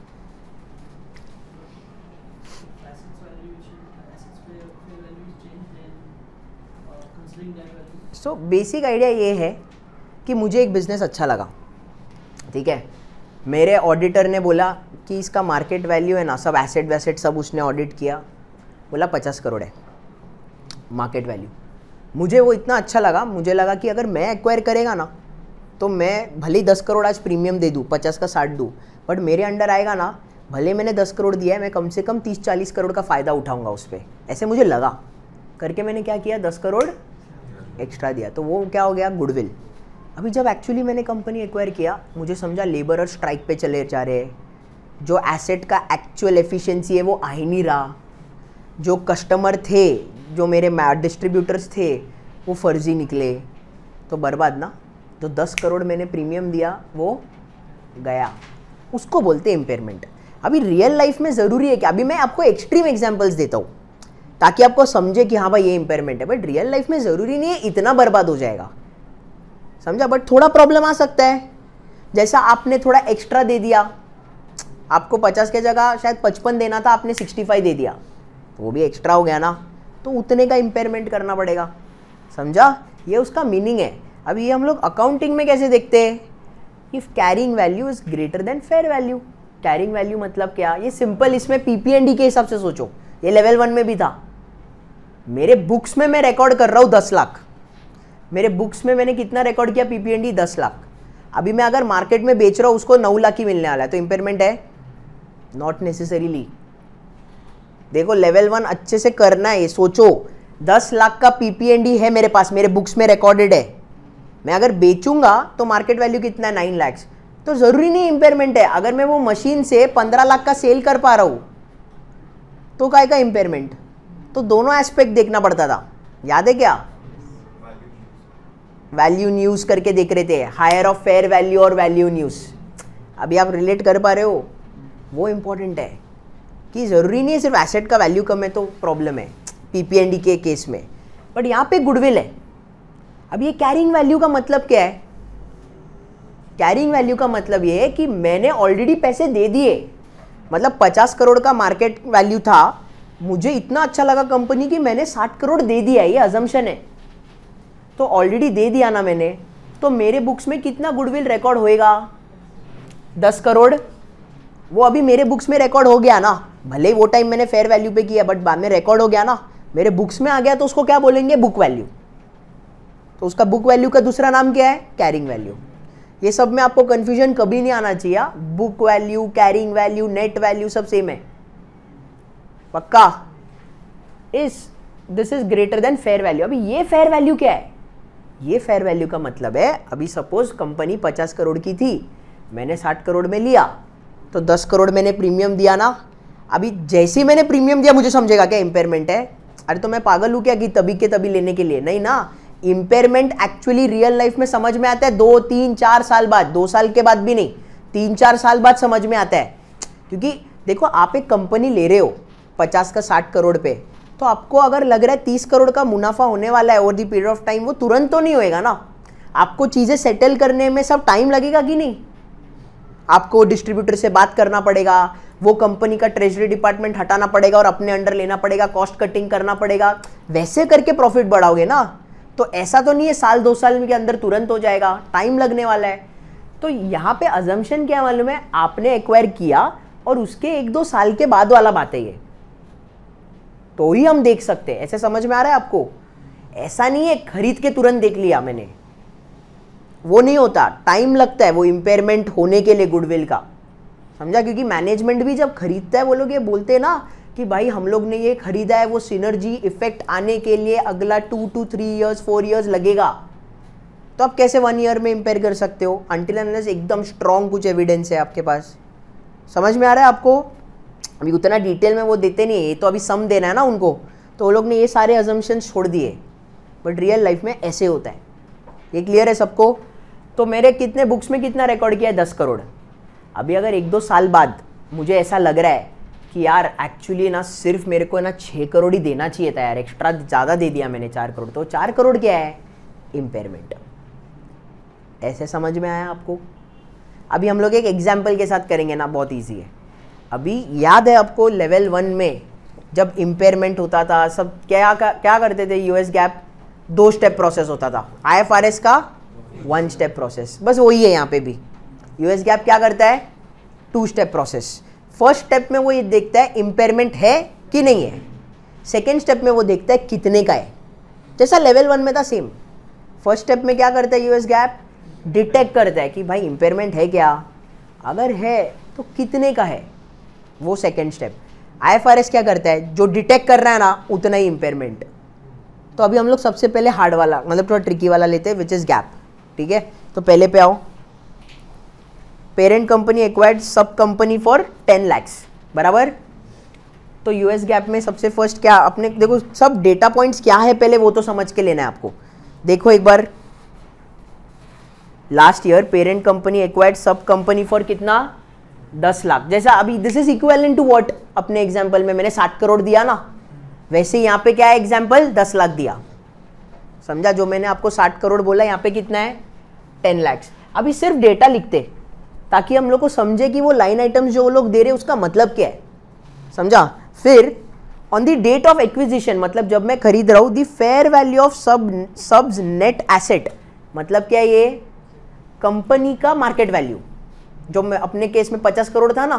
सो बेसिक आइडिया ये है कि मुझे एक बिज़नेस अच्छा लगा, ठीक है, मेरे ऑडिटर ने बोला कि इसका मार्केट वैल्यू है ना, सब एसेट वैसेट सब उसने ऑडिट किया, बोला 50 करोड़ है मार्केट वैल्यू। मुझे वो इतना अच्छा लगा, मुझे लगा कि अगर मैं एक्वायर करेगा ना, तो मैं भले ही 10 करोड़ आज प्रीमियम दे दूँ, 50 का 60 दूँ, बट मेरे अंडर आएगा ना, भले मैंने 10 करोड़ दिया है, मैं कम से कम 30-40 करोड़ का फ़ायदा उठाऊंगा उस पर, ऐसे मुझे लगा करके मैंने क्या किया, 10 करोड़ एक्स्ट्रा दिया, तो वो क्या हो गया, गुडविल। अभी जब एक्चुअली मैंने कंपनी एक्वायर किया, मुझे समझा लेबरर स्ट्राइक पे चले जा रहे हैं, जो एसेट का एक्चुअल एफिशिएंसी है वो आ ही नहीं रहा, जो कस्टमर थे, जो मेरे डिस्ट्रीब्यूटर्स थे, वो फर्जी निकले, तो बर्बाद ना। तो 10 करोड़ मैंने प्रीमियम दिया, वो गया, उसको बोलते हैं इम्पेयरमेंट। अभी रियल लाइफ में ज़रूरी है कि अभी मैं आपको एक्सट्रीम एग्जांपल्स देता हूँ ताकि आपको समझे कि हाँ भाई ये इम्पेयरमेंट है, बट रियल लाइफ में ज़रूरी नहीं है इतना बर्बाद हो जाएगा, समझा, बट थोड़ा प्रॉब्लम आ सकता है। जैसा आपने थोड़ा एक्स्ट्रा दे दिया, आपको 50 के जगह शायद 55 देना था, आपने 65 दे दिया, तो वो भी एक्स्ट्रा हो गया ना, तो उतने का इम्पेयरमेंट करना पड़ेगा, समझा, ये उसका मीनिंग है। अभी ये हम लोग अकाउंटिंग में कैसे देखते हैं, if carrying value is greater then fair value. Carrying value मतलब क्या, ये सिंपल, इसमें पीपीएनडी के हिसाब से सोचो, ये लेवल 1 में भी था। मेरे बुक्स में मैं रिकॉर्ड कर रहा हूँ 10 लाख, मेरे बुक्स में मैंने कितना रिकॉर्ड किया, पीपीएनडी 10 लाख। अभी मैं अगर मार्केट में बेच रहा हूँ उसको 9 लाख ही मिलने वाला है, तो इम्पेयरमेंट है, नॉट नेसेसरीली। देखो लेवल 1 अच्छे से करना है, सोचो 10 लाख का पीपीएनडी है मेरे पास, मेरे बुक्स में रिकॉर्डेड है, मैं अगर बेचूंगा तो मार्केट वैल्यू कितना है, 9 लाख, तो जरूरी नहीं इम्पेयरमेंट है। अगर मैं वो मशीन से 15 लाख का सेल कर पा रहा हूँ तो काय का इम्पेयरमेंट, तो दोनों एस्पेक्ट देखना पड़ता था, याद है क्या, वैल्यू न्यूज़ करके देख रहे थे, हायर ऑफ फेयर वैल्यू और वैल्यू न्यूज़। अभी आप रिलेट कर पा रहे हो, वो इंपॉर्टेंट है कि ज़रूरी नहीं है सिर्फ एसेट का वैल्यू कम है तो प्रॉब्लम है पीपीएनडी के केस में, बट यहाँ पे गुडविल है। अब ये कैरिंग वैल्यू का मतलब क्या है, कैरिंग वैल्यू का मतलब ये है कि मैंने ऑलरेडी पैसे दे दिए, मतलब 50 करोड़ का मार्केट वैल्यू था, मुझे इतना अच्छा लगा कंपनी की मैंने 60 करोड़ दे दिया, ये अजम्पशन है, तो ऑलरेडी दे दिया ना मैंने, तो मेरे बुक्स में कितना गुडविल रिकॉर्ड होएगा, 10 करोड़, वो अभी मेरे बुक्स में रिकॉर्ड हो गया ना, भले ही वो टाइम मैंने फेयर वैल्यू पे किया बट बाद में रिकॉर्ड हो गया ना, मेरे बुक्स में आ गया, तो उसको क्या बोलेंगे, बुक वैल्यू। तो उसका बुक वैल्यू का दूसरा नाम क्या है, कैरिंग वैल्यू। ये सब में आपको कंफ्यूजन कभी नहीं आना चाहिए, book value, carrying value, net value सब सेम है, पक्का। This is greater then fair value. अभी ये फेयर वैल्यू क्या है, ये फेयर वैल्यू का मतलब है, अभी सपोज कंपनी 50 करोड़ की थी, मैंने 60 करोड़ में लिया, तो 10 करोड़ मैंने प्रीमियम दिया ना, अभी जैसे ही मैंने प्रीमियम दिया मुझे समझेगा क्या इम्पेयरमेंट है, अरे तो मैं पागल हूँ क्या कि तभी के तभी लेने के लिए, नहीं ना। इम्पेयरमेंट एक्चुअली रियल लाइफ में समझ में आता है 2, 3, 4 साल बाद, 2 साल के बाद भी नहीं, 3, 4 साल बाद समझ में आता है। क्योंकि देखो आप एक कंपनी ले रहे हो 50 का 60 करोड़ पे, तो आपको अगर लग रहा है 30 करोड़ का मुनाफा होने वाला है over the period of time, वो तुरंत तो नहीं होएगा ना, आपको चीज़ें सेटल करने में सब टाइम लगेगा कि नहीं, आपको डिस्ट्रीब्यूटर से बात करना पड़ेगा, वो कंपनी का ट्रेजरी डिपार्टमेंट हटाना पड़ेगा और अपने अंडर लेना पड़ेगा, कॉस्ट कटिंग करना पड़ेगा, वैसे करके प्रॉफिट बढ़ाओगे ना। तो ऐसा तो नहीं है साल 2 साल के अंदर तुरंत हो जाएगा, टाइम लगने वाला है। तो यहाँ पे अजम्पशन क्या मालूम है, आपने एक्वायर किया और उसके 1-2 साल के बाद वाला बात है ये, तो ही हम देख सकते हैं। ऐसे समझ में आ रहा है आपको? ऐसा नहीं है खरीद के तुरंत देख लिया मैंने, वो नहीं होता, टाइम लगता है वो इम्पेयरमेंट होने के लिए गुडविल का, समझा? क्योंकि मैनेजमेंट भी जब खरीदता है वो लोग ये बोलते हैं ना कि भाई हम लोग ने ये खरीदा है, वो सिनर्जी इफेक्ट आने के लिए अगला 2 to 3 years 4 years लगेगा। तो आप कैसे 1 year में इम्पेयर कर सकते हो अनटिल अनलेस एकदम स्ट्रॉन्ग कुछ एविडेंस है आपके पास। समझ में आ रहा है आपको? अभी उतना डिटेल में वो देते नहीं है, ये तो अभी सम देना है ना उनको, तो वो लोग ने ये सारे अजम्पशंस छोड़ दिए, बट रियल लाइफ में ऐसे होता है। ये क्लियर है सबको? तो मेरे कितने बुक्स में कितना रिकॉर्ड किया है? 10 करोड़। अभी अगर 1-2 साल बाद मुझे ऐसा लग रहा है कि यार एक्चुअली ना सिर्फ मेरे को ना 6 करोड़ ही देना चाहिए था यार, एक्स्ट्रा ज़्यादा दे दिया मैंने 4 करोड़, तो 4 करोड़ क्या है? इम्पेयरमेंट। ऐसे समझ में आया आपको? अभी हम लोग एक एग्जाम्पल के साथ करेंगे ना, बहुत ईजी है। अभी याद है आपको लेवल 1 में जब इम्पेयरमेंट होता था, सब क्या करते थे? यूएस गैप 2 स्टेप प्रोसेस होता था, IFRS का 1 स्टेप प्रोसेस, बस वही है यहाँ पे भी। यूएस गैप क्या करता है? 2 स्टेप प्रोसेस। फर्स्ट स्टेप में वो ये देखता है इम्पेयरमेंट है कि नहीं है, सेकेंड स्टेप में वो देखता है कितने का है, जैसा लेवल 1 में था सेम। फर्स्ट स्टेप में क्या करता है यूएस गैप? डिटेक्ट करता है कि भाई इम्पेयरमेंट है क्या, अगर है तो कितने का है, वो सेकेंड स्टेप। IFRS क्या करता है? जो डिटेक्ट कर रहा है ना उतना ही इम्पेयरमेंट। तो अभी हम लोग सबसे पहले हार्ड वाला, मतलब थोड़ा ट्रिकी वाला लेते हैं, विच इज गैप। ठीक है, तो पहले पे आओ। Parent company acquired sub company for 10 lakhs, बराबर। तो यूएस गैप में सबसे फर्स्ट क्या अपने देखो, सब डेटा पॉइंट्स क्या है पहले वो तो समझ के लेना है आपको। देखो एक बार, last year parent company acquired sub company for कितना? 10 लाख। जैसा अभी this is equivalent to what? अपने एग्जांपल में मैंने 60 करोड़ दिया ना, वैसे यहाँ पे क्या है एग्जांपल? 10 लाख दिया, समझा? जो मैंने आपको 60 करोड़ बोला, यहाँ पे कितना है? 10 lakhs। अभी सिर्फ डेटा लिखते ताकि हम लोग को समझे कि वो लाइन आइटम्स जो वो लोग दे रहे हैं उसका मतलब क्या है, समझा? फिर on the date of acquisition, मतलब जब मैं खरीद रहा हूँ, the fair value of subs net asset, मतलब क्या है? ये कंपनी का मार्केट वैल्यू। जो मैं अपने केस में 50 करोड़ था ना,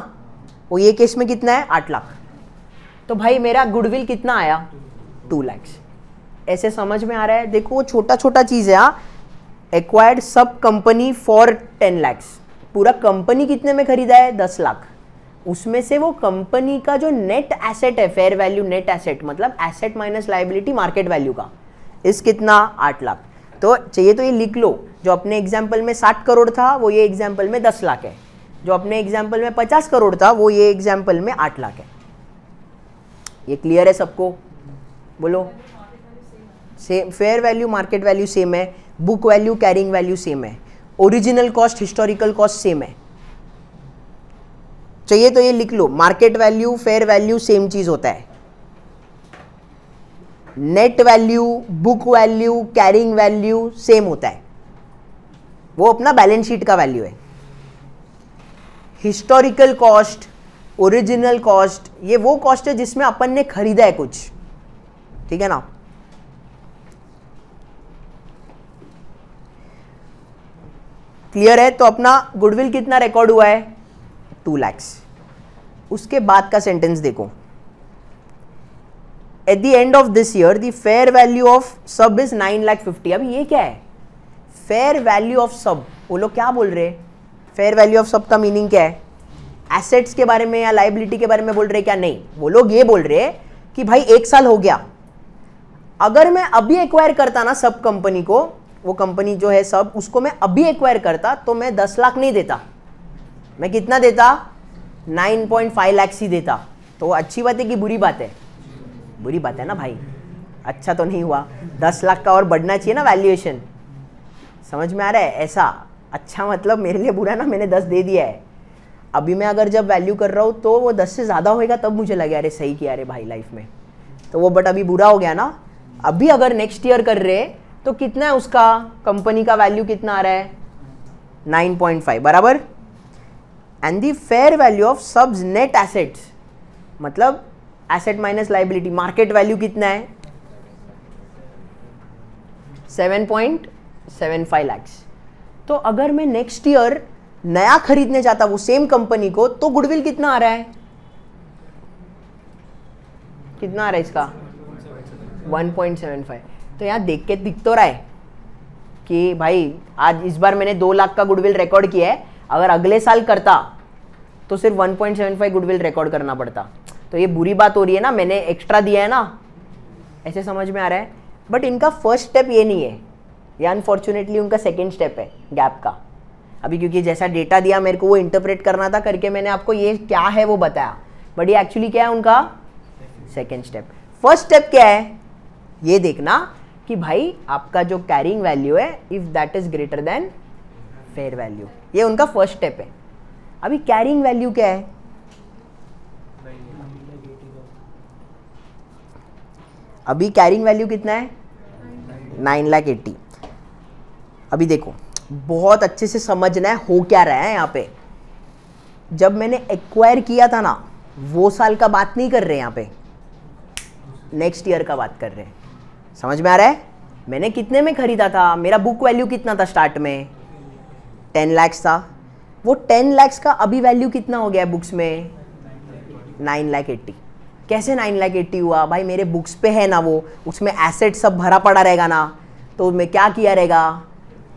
वो ये केस में कितना है? 8 लाख। तो भाई मेरा गुडविल कितना आया? 2 lakhs। ऐसे समझ में आ रहा है? देखो वो छोटा छोटा चीज है। Acquired sub company for 10 lakhs, पूरा कंपनी कितने में खरीदा है? 10 लाख। उसमें से वो कंपनी का जो नेट एसेट है, फेयर वैल्यू नेट एसेट, मतलब asset minus liability market value का, इस कितना? 8 लाख। तो चाहिए तो ये लिख लो, जो अपने एग्जाम्पल में 60 करोड़ था वो ये एग्जाम्पल में 10 लाख है, जो अपने एग्जाम्पल में 50 करोड़ था वो ये एग्जाम्पल में 8 लाख है। ये क्लियर है सबको? बोलो। Same, fair value market value same है, book value carrying value same है, original cost historical cost same है। चाहिए तो ये लिख लो, market value fair value same चीज होता है, net value book value carrying value same होता है, वो अपना बैलेंस शीट का वैल्यू है। हिस्टोरिकल कॉस्ट ओरिजिनल कॉस्ट ये वो कॉस्ट है जिसमें अपन ने खरीदा है कुछ, ठीक है ना। क्लियर है? तो अपना गुडविल कितना रिकॉर्ड हुआ है? 2 lakhs। उसके बाद का सेंटेंस देखो, at the end of this year the fair value of सब इज 9,50,000। अभी ये क्या है? फेयर वैल्यू ऑफ सब। वो लोग क्या बोल रहे हैं? फेयर वैल्यू ऑफ सब का मीनिंग क्या है? एसेट्स के बारे में या लायबिलिटी के बारे में बोल रहे क्या? नहीं, वो लोग ये बोल रहे हैं कि भाई 1 साल हो गया, अगर मैं अभी एक्वायर करता ना सब कंपनी को, वो कंपनी जो है सब, उसको मैं अभी एक्वायर करता तो मैं 10 लाख नहीं देता, मैं कितना देता? 9.5 lakhs ही देता। तो अच्छी बात है कि बुरी बात है? बुरी बात है ना भाई, अच्छा तो नहीं हुआ। 10 लाख का और बढ़ना चाहिए ना वैल्यूएशन, समझ में आ रहा है? ऐसा अच्छा मतलब मेरे लिए बुरा ना, मैंने 10 दे दिया है, अभी मैं अगर जब वैल्यू कर रहा हूँ तो वो 10 से ज़्यादा होएगा तब मुझे लगे अरे सही किया अरे भाई लाइफ में, तो वो बट अभी बुरा हो गया ना। अभी अगर नेक्स्ट ईयर कर रहे तो कितना है उसका, कंपनी का वैल्यू कितना आ रहा है? 9.5 बराबर। And the fair value of subs net assets, मतलब asset minus liability, market value कितना है 7.75 lakhs। तो अगर मैं नेक्स्ट ईयर नया खरीदने जाता वो सेम कंपनी को, तो गुडविल कितना आ रहा है, कितना आ रहा है इसका 1.75। तो यहाँ देख के दिख तो रहा है कि भाई आज इस बार मैंने 2 लाख का गुडविल रिकॉर्ड किया है, अगर अगले साल करता तो सिर्फ 1.75 गुडविल रिकॉर्ड करना पड़ता। तो ये बुरी बात हो रही है ना, मैंने एक्स्ट्रा दिया है ना, ऐसे समझ में आ रहा है। बट इनका फर्स्ट स्टेप ये नहीं है, ये अनफॉर्चुनेटली उनका सेकेंड स्टेप है गैप का। अभी क्योंकि जैसा डेटा दिया मेरे को वो इंटरप्रेट करना था करके मैंने आपको ये क्या है वो बताया, बट ये एक्चुअली क्या है उनका सेकेंड स्टेप। फर्स्ट स्टेप क्या है ये देखना कि भाई आपका जो कैरिंग वैल्यू है if that is greater then fair value, ये उनका फर्स्ट स्टेप है। अभी कैरिंग वैल्यू क्या है, अभी कैरिंग वैल्यू कितना है 9,80,000। अभी देखो बहुत अच्छे से समझना है हो क्या रहा है यहाँ पे। जब मैंने एक्वायर किया था ना वो साल का बात नहीं कर रहे यहाँ पे, नेक्स्ट ईयर का बात कर रहे हैं। समझ में आ रहा है, मैंने कितने में खरीदा था, मेरा बुक वैल्यू कितना था स्टार्ट में 10 lakhs था, वो 10 lakhs का अभी वैल्यू कितना हो गया बुक्स में 9,80,000। कैसे 9,80,000 हुआ भाई, मेरे बुक्स पे है ना वो, उसमें एसेट सब भरा पड़ा रहेगा ना, तो मैं क्या किया रहेगा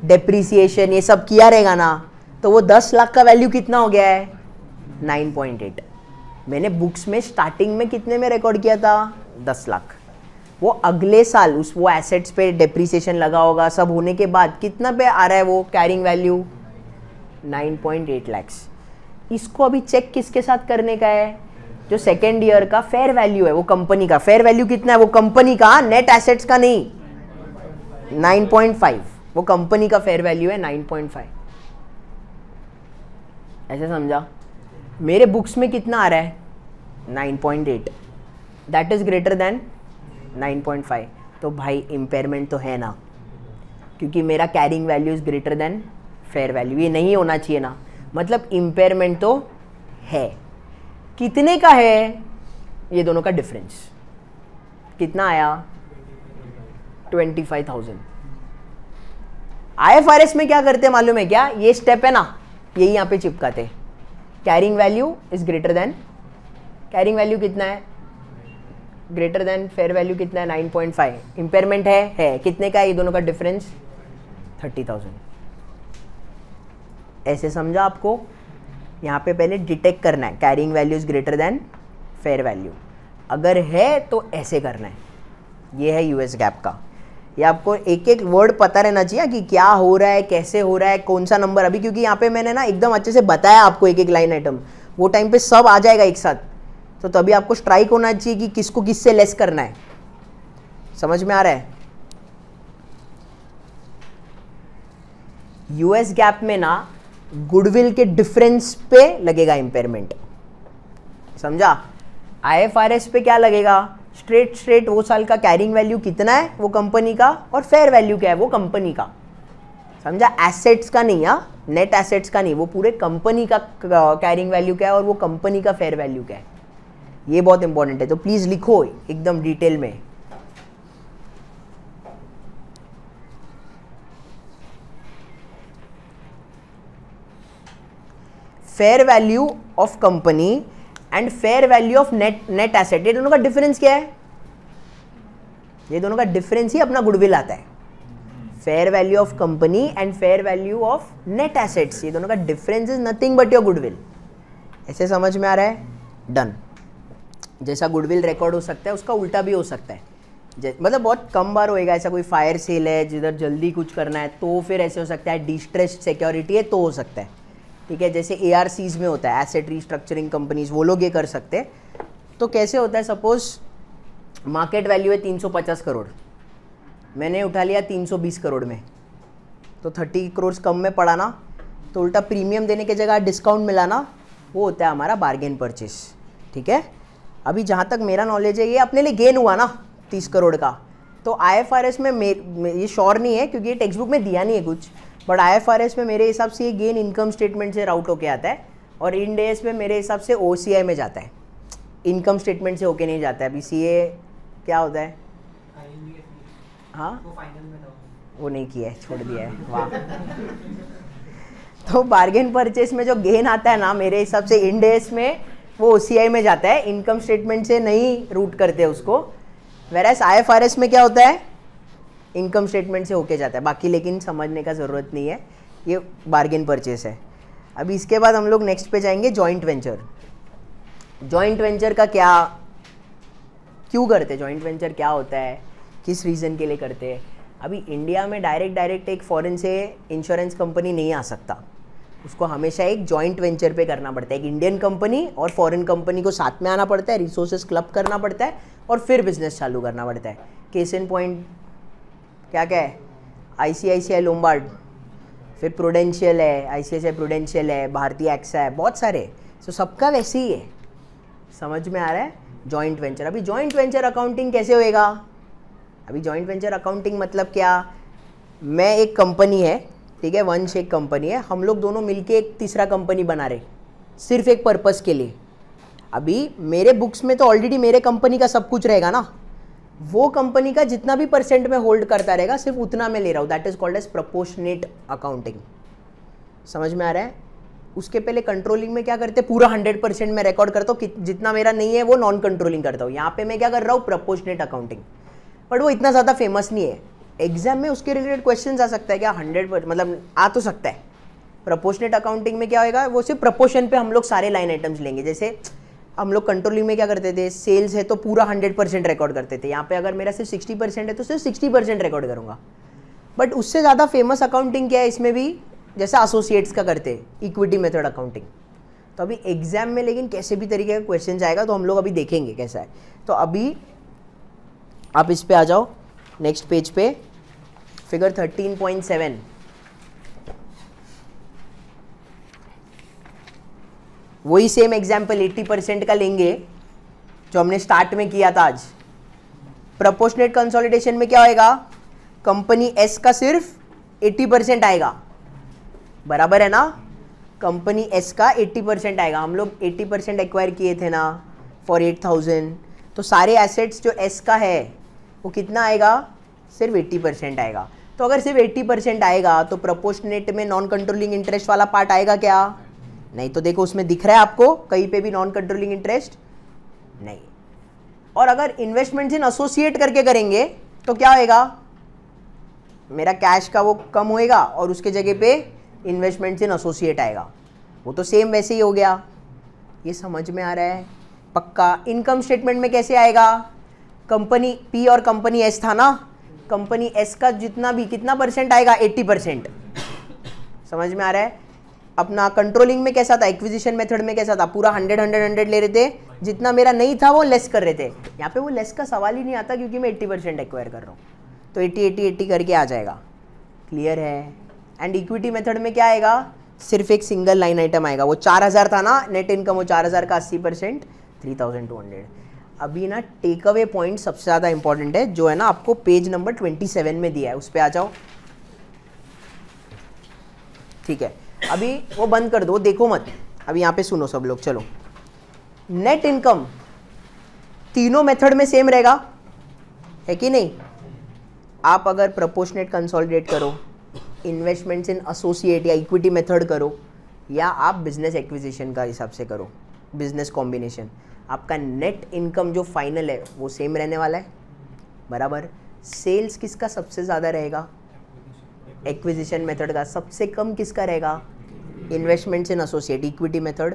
डेप्रीसिएशन ये सब किया रहेगा ना, तो वो 10 लाख का वैल्यू कितना हो गया है 9.8। मैंने बुक्स में स्टार्टिंग में कितने में रिकॉर्ड किया था 10 लाख, वो अगले साल उस वो एसेट्स पे डेप्रीसिएशन लगा होगा सब होने के बाद कितना पे आ रहा है वो कैरिंग वैल्यू 9.8 lakhs। इसको अभी चेक किसके साथ करने का है, जो सेकेंड ईयर का फेयर वैल्यू है वो कंपनी का, फेयर वैल्यू कितना है वो कंपनी का, नेट एसेट्स का नहीं, 9.5 वो कंपनी का फेयर वैल्यू है 9.5। ऐसे समझा, मेरे बुक्स में कितना आ रहा है 9.8, दैट इज ग्रेटर देन 9.5। तो भाई इम्पेयरमेंट तो है ना, क्योंकि मेरा carrying value is greater then fair value, ये नहीं होना चाहिए ना, मतलब इम्पेयरमेंट तो है। कितने का है, ये दोनों का डिफरेंस कितना आया 25,000। IFRS में क्या करते हैं मालूम है क्या, ये स्टेप है ना यही यहाँ पे चिपकाते, carrying value is greater than, carrying value कितना है ग्रेटर देन फेयर वैल्यू कितना है 9.5, इम्पेयरमेंट है कितने का है, ये दोनों का डिफरेंस 30,000। ऐसे समझा आपको, यहाँ पे पहले डिटेक्ट करना है carrying value is greater then fair value, अगर है तो ऐसे करना है। ये है यूएस गैप का, ये आपको एक एक वर्ड पता रहना चाहिए कि क्या हो रहा है कैसे हो रहा है कौन सा नंबर। अभी क्योंकि यहाँ पे मैंने ना एकदम अच्छे से बताया आपको एक एक लाइन आइटम, वो टाइम पे सब आ जाएगा एक साथ, तो तभी आपको स्ट्राइक होना चाहिए कि किसको किससे लेस करना है। समझ में आ रहा है, यूएस गैप में ना गुडविल के डिफरेंस पे लगेगा इम्पेयरमेंट, समझा। IFRS पे क्या लगेगा, स्ट्रेट वो साल का कैरिंग वैल्यू कितना है वो कंपनी का, और फेयर वैल्यू क्या है वो कंपनी का, समझा। एसेट्स का नहीं, या नेट एसेट्स का नहीं, वो पूरे कंपनी का कैरिंग वैल्यू क्या है और वो कंपनी का फेयर वैल्यू क्या है, ये बहुत इंपॉर्टेंट है। तो प्लीज लिखो एकदम डिटेल में। Fair value of company and fair value of net asset, ये दोनों का डिफरेंस क्या है, ये दोनों का डिफरेंस ही अपना गुडविल आता है। Fair value of company and fair value of net assets, ये दोनों का difference is nothing but your goodwill. ऐसे समझ में आ रहा है, डन। जैसा गुडविल रिकॉर्ड हो सकता है उसका उल्टा भी हो सकता है, मतलब बहुत कम बार होएगा ऐसा, कोई फायर सेल है जिधर जल्दी कुछ करना है तो फिर ऐसे हो सकता है, डिस्ट्रेस्ड सिक्योरिटी है तो हो सकता है, ठीक है। जैसे ARCs में होता है, एसेट रिस्ट्रक्चरिंग कंपनीज, वो लोग ये कर सकते हैं। तो कैसे होता है, सपोज मार्केट वैल्यू है 350 करोड़, मैंने उठा लिया 320 करोड़ में, तो 30 करोड़ कम में पड़ा ना, तो उल्टा प्रीमियम देने की जगह डिस्काउंट मिला ना, वो होता है हमारा बार्गेन परचेस, ठीक है। अभी जहाँ तक मेरा नॉलेज है ये अपने लिए गेन हुआ ना 30 करोड़ का, तो IFRS में ये श्योर नहीं है क्योंकि ये टेक्स्ट बुक में दिया नहीं है कुछ, बट IFRS में मेरे हिसाब से ये गेन इनकम स्टेटमेंट से राउट होके आता है, और इंड एस में मेरे हिसाब से OCI में जाता है, इनकम स्टेटमेंट से होके नहीं जाता है। अभी CA क्या होता है? हाँ वो नहीं किया है, छोड़ दिया है। वाह। तो बार्गेन परचेस में जो गेन आता है ना, मेरे हिसाब से इंड एस में वो OCI में जाता है, इनकम स्टेटमेंट से नहीं रूट करते उसको। वेरएस IFRS में क्या होता है? इनकम स्टेटमेंट से होके जाता है। बाकी लेकिन समझने का ज़रूरत नहीं है, ये बार्गेन परचेस है। अभी इसके बाद हम लोग नेक्स्ट पे जाएंगे, जॉइंट वेंचर। जॉइंट वेंचर का क्या, क्यों करते, जॉइंट वेंचर क्या होता है, किस रीज़न के लिए करते हैं? अभी इंडिया में डायरेक्ट एक फॉरेन से इंश्योरेंस कंपनी नहीं आ सकता, उसको हमेशा एक जॉइंट वेंचर पे करना पड़ता है। एक इंडियन कंपनी और फॉरेन कंपनी को साथ में आना पड़ता है, रिसोर्सेज क्लब करना पड़ता है और फिर बिजनेस चालू करना पड़ता है। केस इन पॉइंट क्या क्या है? ICICI लोम्बार्ड, फिर प्रूडेंशियल है, ICICI प्रूडेंशियल है, भारतीय एक्सा है, बहुत सारे। तो सबका वैसे ही है, समझ में आ रहा है? Joint venture. अभी जॉइंट वेंचर अकाउंटिंग कैसे होएगा? अभी जॉइंट वेंचर अकाउंटिंग मतलब क्या, मैं एक कंपनी है, ठीक है, वंश एक कंपनी है, हम लोग दोनों मिलके एक तीसरा कंपनी बना रहे सिर्फ एक पर्पस के लिए। अभी मेरे बुक्स में तो ऑलरेडी मेरे कंपनी का सब कुछ रहेगा ना, वो कंपनी का जितना भी % में होल्ड करता रहेगा सिर्फ उतना मैं ले रहा हूँ, that is called as proportionate accounting. समझ में आ रहा है? उसके पहले कंट्रोलिंग में क्या करते, पूरा 100% में रिकॉर्ड करता हूँ, जितना मेरा नहीं है वो नॉन कंट्रोलिंग करता हूँ। यहाँ पे मैं क्या कर रहा हूँ, प्रोपोर्शनेट अकाउंटिंग। बट वो इतना ज़्यादा फेमस नहीं है, एग्जाम में उसके रिलेटेड क्वेश्चन आ सकता है क्या, 100% मतलब आ तो सकता है। प्रोपोर्शनेट अकाउंटिंग में क्या होएगा, वो सिर्फ प्रपोर्शन पे हम लोग सारे लाइन आइटम्स लेंगे। जैसे हम लोग कंट्रोलिंग में क्या करते थे, सेल्स है तो पूरा 100% रिकॉर्ड करते थे, यहाँ पे अगर मेरा सिर्फ 60% है तो सिर्फ 60% रिकॉर्ड करूँगा। बट उससे ज़्यादा फेमस अकाउंटिंग क्या है इसमें भी, जैसा एसोसिएट्स का करते हैं, इक्विटी मेथड अकाउंटिंग। तो अभी एग्जाम में लेकिन कैसे भी तरीके का क्वेश्चन आएगा, तो हम लोग अभी देखेंगे कैसा है। तो अभी आप इस पे आ जाओ, नेक्स्ट पेज पे, फिगर 13.7। वही सेम एग्जाम्पल 80% का लेंगे जो हमने स्टार्ट में किया था आज। प्रोपोर्शनेट कंसोलिडेशन में क्या होएगा, कंपनी एस का सिर्फ 80% आएगा, बराबर है ना? कंपनी एस का 80% आएगा। हम लोग 80% एक्वायर किए थे ना फॉर 8000, तो सारे एसेट्स जो एस का है वो कितना आएगा, सिर्फ 80% आएगा। तो अगर सिर्फ 80% आएगा तो प्रोपोर्शनेट में नॉन कंट्रोलिंग इंटरेस्ट वाला पार्ट आएगा क्या? नहीं। तो देखो उसमें दिख रहा है आपको कहीं पे भी नॉन कंट्रोलिंग इंटरेस्ट नहीं। और अगर इन्वेस्टमेंट्स इन एसोसिएट करके करेंगे तो क्या होएगा, मेरा कैश का वो कम होएगा और उसके जगह पे इन्वेस्टमेंट्स इन एसोसिएट आएगा। वो तो सेम वैसे ही हो गया। ये समझ में आ रहा है? पक्का। इनकम स्टेटमेंट में कैसे आएगा, कंपनी पी और कंपनी एस था ना, कंपनी एस का जितना भी कितना % आएगा, 80%। समझ में आ रहा है? अपना कंट्रोलिंग में कैसा था, एक्विजिशन मेथड में कैसा था, पूरा 100 ले रहे थे, जितना मेरा नहीं था वो लेस कर रहे थे। यहाँ पे वो लेस का सवाल ही नहीं आता क्योंकि मैं 80% एक्वायर कर रहा हूँ, तो 80 करके आ जाएगा। क्लियर है? एंड इक्विटी मेथड में क्या आएगा, सिर्फ एक सिंगल लाइन आइटम आएगा। वो 4000 था ना नेट इनकम, वो 4000 का 80% 3200। अभी ना टेक अवे पॉइंट सबसे ज़्यादा इंपॉर्टेंट है, जो है ना आपको पेज नंबर 27 में दिया है, उस पर आ जाओ। ठीक है, अभी वो बंद कर दो, देखो मत, अभी यहाँ पे सुनो सब लोग। चलो, नेट इनकम तीनों मेथड में सेम रहेगा, है कि नहीं? आप अगर प्रोपोर्शनेट कंसोलिडेट करो, इन्वेस्टमेंट्स इन एसोसिएट या इक्विटी मेथड करो, या आप बिजनेस एक्विजिशन का हिसाब से करो, बिजनेस कॉम्बिनेशन, आपका नेट इनकम जो फाइनल है वो सेम रहने वाला है, बराबर। सेल्स किसका सबसे ज़्यादा रहेगा, एक्विजिशन मेथड का। सबसे कम किसका रहेगा, investments in associate, equity method.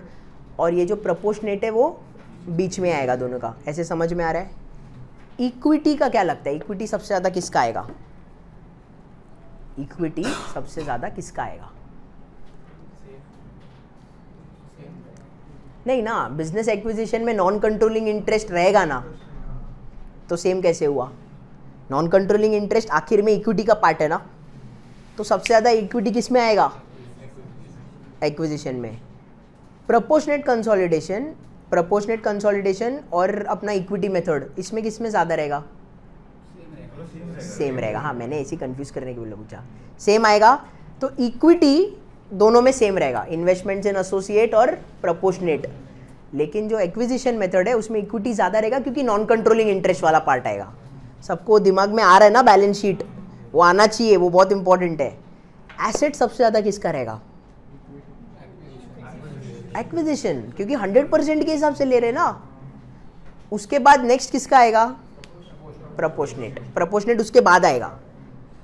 और ये जो प्रोपोर्शनेट है वो बीच में आएगा दोनों का। ऐसे समझ में आ रहा है? इक्विटी का क्या लगता है, इक्विटी सबसे ज़्यादा किसका आएगा, इक्विटी सबसे ज़्यादा किसका आएगा? नहीं ना, बिजनेस एक्विजिशन में नॉन कंट्रोलिंग इंटरेस्ट रहेगा ना, तो सेम कैसे हुआ? नॉन कंट्रोलिंग इंटरेस्ट आखिर में इक्विटी का पार्ट है ना, तो सबसे ज़्यादा इक्विटी किस में आएगा, एक्विजिशन में। प्रोपोर्शनेट कंसोलिडेशन और अपना इक्विटी मेथड, इसमें किस में ज़्यादा रहेगा, सेम रहेगा। हाँ, मैंने ऐसे कंफ्यूज करने के लिए पूछा, सेम आएगा। तो इक्विटी दोनों में सेम रहेगा, इन्वेस्टमेंट्स इन एसोसिएट और प्रोपोर्शनेट। लेकिन जो एक्विजिशन मेथड है उसमें इक्विटी ज़्यादा रहेगा क्योंकि नॉन कंट्रोलिंग इंटरेस्ट वाला पार्ट आएगा। सबको दिमाग में आ रहा है ना, बैलेंस शीट वो आना चाहिए, वो बहुत इंपॉर्टेंट है। एसेट सबसे ज़्यादा किसका रहेगा? एक्विजिशन, क्योंकि 100% के हिसाब से ले रहे हैं ना। उसके बाद नेक्स्ट किसका आएगा? प्रोपोर्शनेट। प्रोपोर्शनेट उसके बाद आएगा।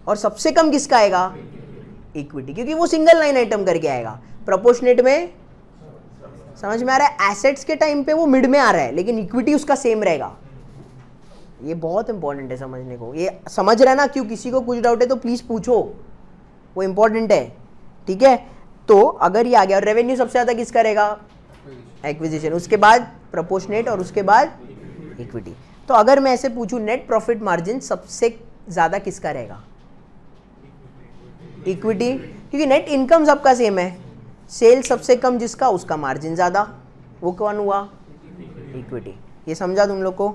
और सबसे कम किसका आएगा? इक्विटी, क्योंकि वो सिंगल लाइन आइटम करके आएगा। प्रोपोर्शनेट में समझ में आ रहा है, एसेट्स के टाइम पे वो मिड में आ रहा है लेकिन इक्विटी उसका सेम रहेगा। ये बहुत इंपॉर्टेंट है समझने को। ये समझ रहा है ना? क्यों किसी को कुछ डाउट है तो प्लीज पूछो, वो इंपॉर्टेंट है। ठीक है, तो अगर ये आ गया, और रेवेन्यू सबसे ज्यादा किसका रहेगा? एक्विजिशन, उसके बाद प्रोपोर्शनेट और उसके बाद इक्विटी। तो अगर मैं ऐसे पूछूं नेट प्रॉफिट मार्जिन सबसे ज्यादा किसका रहेगा? इक्विटी, क्योंकि नेट इनकम सबका सेम है। सेल सबसे कम जिसका, उसका मार्जिन ज्यादा, वो कौन हुआ? इक्विटी। ये समझा तुम लोग को?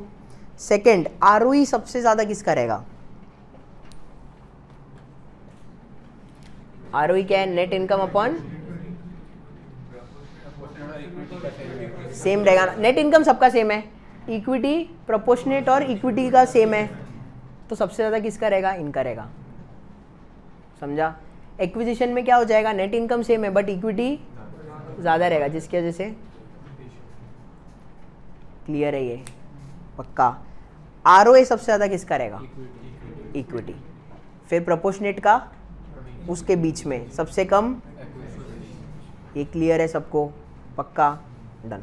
सेकंड, आरओई सबसे ज्यादा किसका रहेगा? आरओई क्या है? नेट इनकम अपॉन सेम रहेगा ना। नेट इनकम सबका सेम है, इक्विटी प्रोपोर्शनेट और इक्विटी का सेम है, तो सबसे ज्यादा किसका रहेगा? इनका रहेगा। समझा? एक्विजिशन में क्या हो जाएगा? नेट इनकम सेम है बट इक्विटी ज्यादा रहेगा, जिसकी वजह से क्लियर है ये पक्का। आरओए सबसे ज्यादा किसका रहेगा? इक्विटी। फिर प्रोपोर्शनेट का उसके बीच में सबसे कम, ये क्लियर है सबको? पक्का, डन।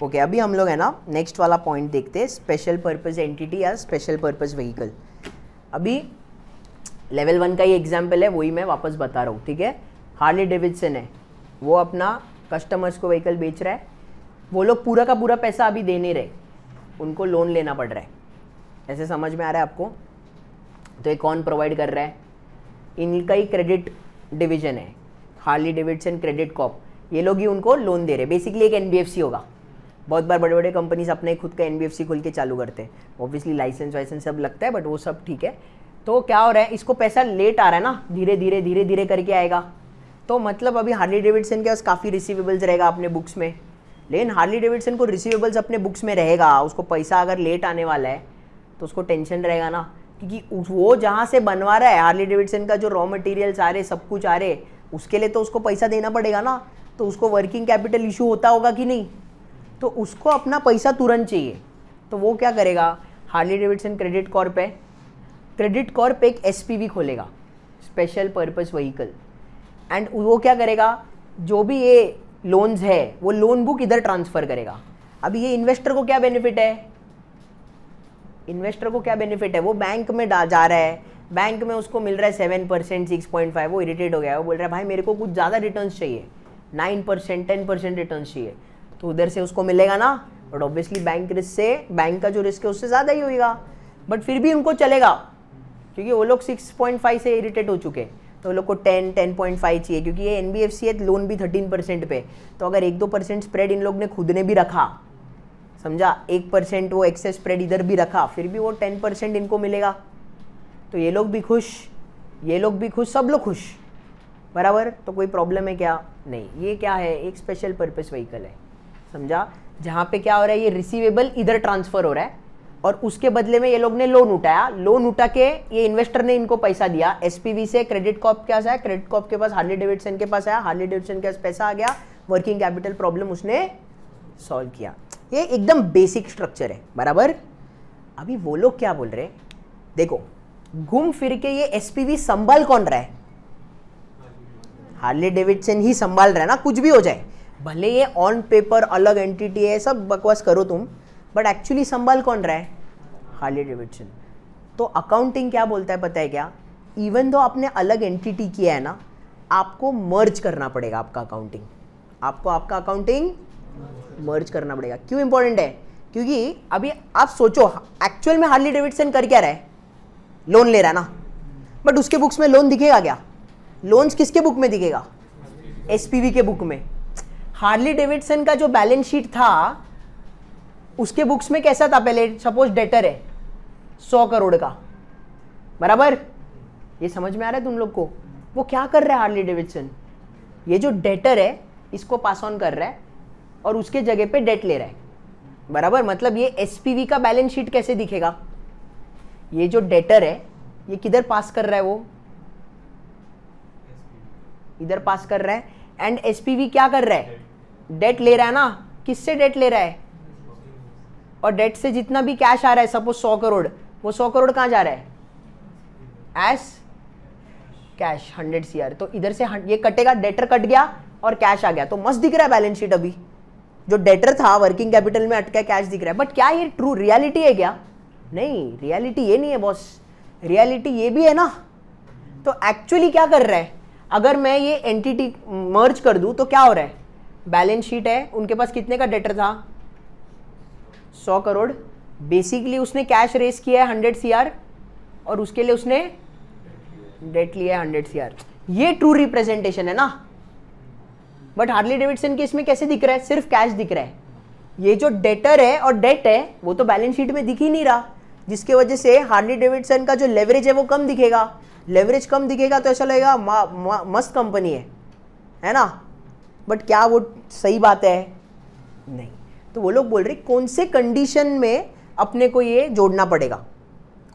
ओके, अभी हम लोग है ना नेक्स्ट वाला पॉइंट देखते हैं, स्पेशल पर्पस एंटिटी या स्पेशल पर्पस व्हीकल। अभी लेवल 1 का ये एग्जाम्पल है, वही मैं वापस बता रहा हूँ। ठीक है, हार्ले डेविडसन है, वो अपना कस्टमर्स को व्हीकल बेच रहा है। वो लोग पूरा का पूरा पैसा अभी दे नहीं रहे, उनको लोन लेना पड़ रहा है। ऐसे समझ में आ रहा है आपको? तो ये कौन प्रोवाइड कर रहा है? इनका ही क्रेडिट डिवीजन है, हार्ले डेविडसन क्रेडिट कॉर्प। ये लोग ही उनको लोन दे रहे हैं। बेसिकली एक एनबीएफसी होगा। बहुत बार बड़े बड़े कंपनीज अपने खुद का एनबीएफसी खोल के चालू करते हैं। ऑब्वियसली लाइसेंस वाइसेंस सब लगता है बट वो सब ठीक है। तो क्या हो रहा है, इसको पैसा लेट आ रहा है ना, धीरे धीरे करके आएगा। तो मतलब अभी हार्ले डेविडसन के पास काफ़ी रिसीवेबल्स रहेगा अपने बुक्स में, लेकिन हार्ले डेविडसन को रिसीवेबल्स अपने बुक्स में रहेगा, उसको पैसा अगर लेट आने वाला है तो उसको टेंशन रहेगा ना, क्योंकि वो जहाँ से बनवा रहा है हार्ले डेविडसन का जो रॉ मटेरियल्स आ रहे, सब कुछ आ रहे, उसके लिए तो उसको पैसा देना पड़ेगा ना। तो उसको वर्किंग कैपिटल इशू होता होगा कि नहीं? तो उसको अपना पैसा तुरंत चाहिए। तो वो क्या करेगा? हार्ले डेविडसन क्रेडिट कॉर्प है, क्रेडिट कॉर्प एक एसपीवी खोलेगा, स्पेशल पर्पस व्हीकल। एंड वो क्या करेगा? जो भी ये लोन्स है वो लोन बुक इधर ट्रांसफर करेगा। अभी ये इन्वेस्टर को क्या बेनिफिट है? इन्वेस्टर को क्या बेनिफिट है? वो बैंक में जा रहा है, बैंक में उसको मिल रहा है 7%, 6.5, वो इरिटेट हो गया, वो बोल रहा है भाई मेरे को कुछ ज़्यादा रिटर्न्स चाहिए, 9%, 10% रिटर्न्स चाहिए। तो उधर से उसको मिलेगा ना, बट ऑब्वियसली बैंक रिस्क से, बैंक का जो रिस्क है उससे ज़्यादा ही होगा, बट फिर भी उनको चलेगा क्योंकि वो लोग 6.5 से इरिटेट हो चुके, तो वो लोग को 10.5 चाहिए, क्योंकि ये एनबीएफसी है, लोन भी 13% पे। तो अगर 1-2% स्प्रेड इन लोग ने खुद ने भी रखा, समझा, 1% वो एक्सेस स्प्रेड इधर भी रखा, फिर भी वो 10% इनको मिलेगा। तो ये लोग भी खुश, ये लोग भी खुश, सब लोग खुश, बराबर। तो कोई प्रॉब्लम है क्या? नहीं। ये क्या है? एक स्पेशल पर्पस व्हीकल है, समझा, जहाँ पे क्या हो रहा है, ये रिसीवेबल इधर ट्रांसफर हो रहा है और उसके बदले में ये लोग ने लोन उठाया, लोन उठा के ये इन्वेस्टर ने इनको पैसा दिया। एसपीवी से क्रेडिट कॉर्प के पास आया, क्रेडिट कॉर्प के पास हार्ले डेविडसन के पास आया, हार्ले डेविडसन के पास पैसा आ गया, वर्किंग कैपिटल प्रॉब्लम उसने सॉल्व किया। ये एकदम बेसिक स्ट्रक्चर है, बराबर। अभी वो लोग क्या बोल रहे हैं, देखो, घूम फिर के ये एसपीवी संभाल कौन रहा है? हार्ले डेविडसन ही संभाल रहा है ना, कुछ भी हो जाए, भले ये ऑन पेपर अलग एंटिटी है, सब बकवास करो तुम, बट एक्चुअली संभाल कौन रहा है? Harley Davidson. तो अकाउंटिंग क्या बोलता है पता है क्या? इवन दो आपने अलग एंटिटी किया है ना, आपको मर्ज करना पड़ेगा आपका अकाउंटिंग, आपको आपका अकाउंटिंग मर्ज करना पड़ेगा। क्यों इंपॉर्टेंट है? क्योंकि अभी आप सोचो, एक्चुअल में हार्ले डेविडसन कर क्या रहा है? लोन ले रहा है ना, बट उसके बुक्स में लोन दिखेगा क्या? लोन्स किसके बुक में दिखेगा? एसपीवी के बुक में। हार्ले डेविडसन का जो बैलेंस शीट था उसके बुक्स में कैसा था? पहले सपोज डेटर है 100 करोड़ का, बराबर। ये समझ में आ रहा है तुम लोग को? वो क्या कर रहा है हार्ले डेविडसन? ये जो डेटर है इसको पास ऑन कर रहा है और उसके जगह पे डेट ले रहा है, बराबर। मतलब ये एसपीवी का बैलेंस शीट कैसे दिखेगा, ये जो डेटर है ये किधर पास कर रहा है, वो इधर पास कर रहा है, एंड एसपीवी क्या कर रहा है, डेट ले रहा है ना। किससे डेट ले रहा है, और डेट से जितना भी कैश आ रहा है, सपोज 100 करोड़, वो 100 करोड़ कहाँ जा रहा है, एज कैश 100 CR। तो इधर से ये कटेगा, डेटर कट गया और कैश आ गया, तो मस्त दिख रहा है बैलेंस शीट। अभी जो डेटर था वर्किंग कैपिटल में अटका कैश दिख रहा है, बट क्या ये ट्रू रियलिटी है क्या, नहीं, रियलिटी ये नहीं है बॉस, रियलिटी ये भी है ना। तो एक्चुअली क्या कर रहा है, अगर मैं ये एंटिटी मर्ज कर दूं तो क्या हो रहा है, बैलेंस शीट है, उनके पास कितने का डेटर था, 100 करोड़। बेसिकली उसने कैश रेस किया है 100 CR और उसके लिए उसने डेट लिया है 100 CR। ये ट्रू रिप्रेजेंटेशन है ना। बट हार्ले डेविडसन केस में कैसे दिख रहा है, सिर्फ कैश दिख रहा है। ये जो डेटर है और डेट है वो तो बैलेंस शीट में दिख ही नहीं रहा, जिसके वजह से हार्ले डेविडसन का जो लेवरेज है वो कम दिखेगा। लेवरेज कम दिखेगा तो ऐसा लगेगा मस्त कंपनी है ना। बट क्या वो सही बात है, नहीं। तो वो लोग बोल रहे कौन से कंडीशन में अपने को ये जोड़ना पड़ेगा,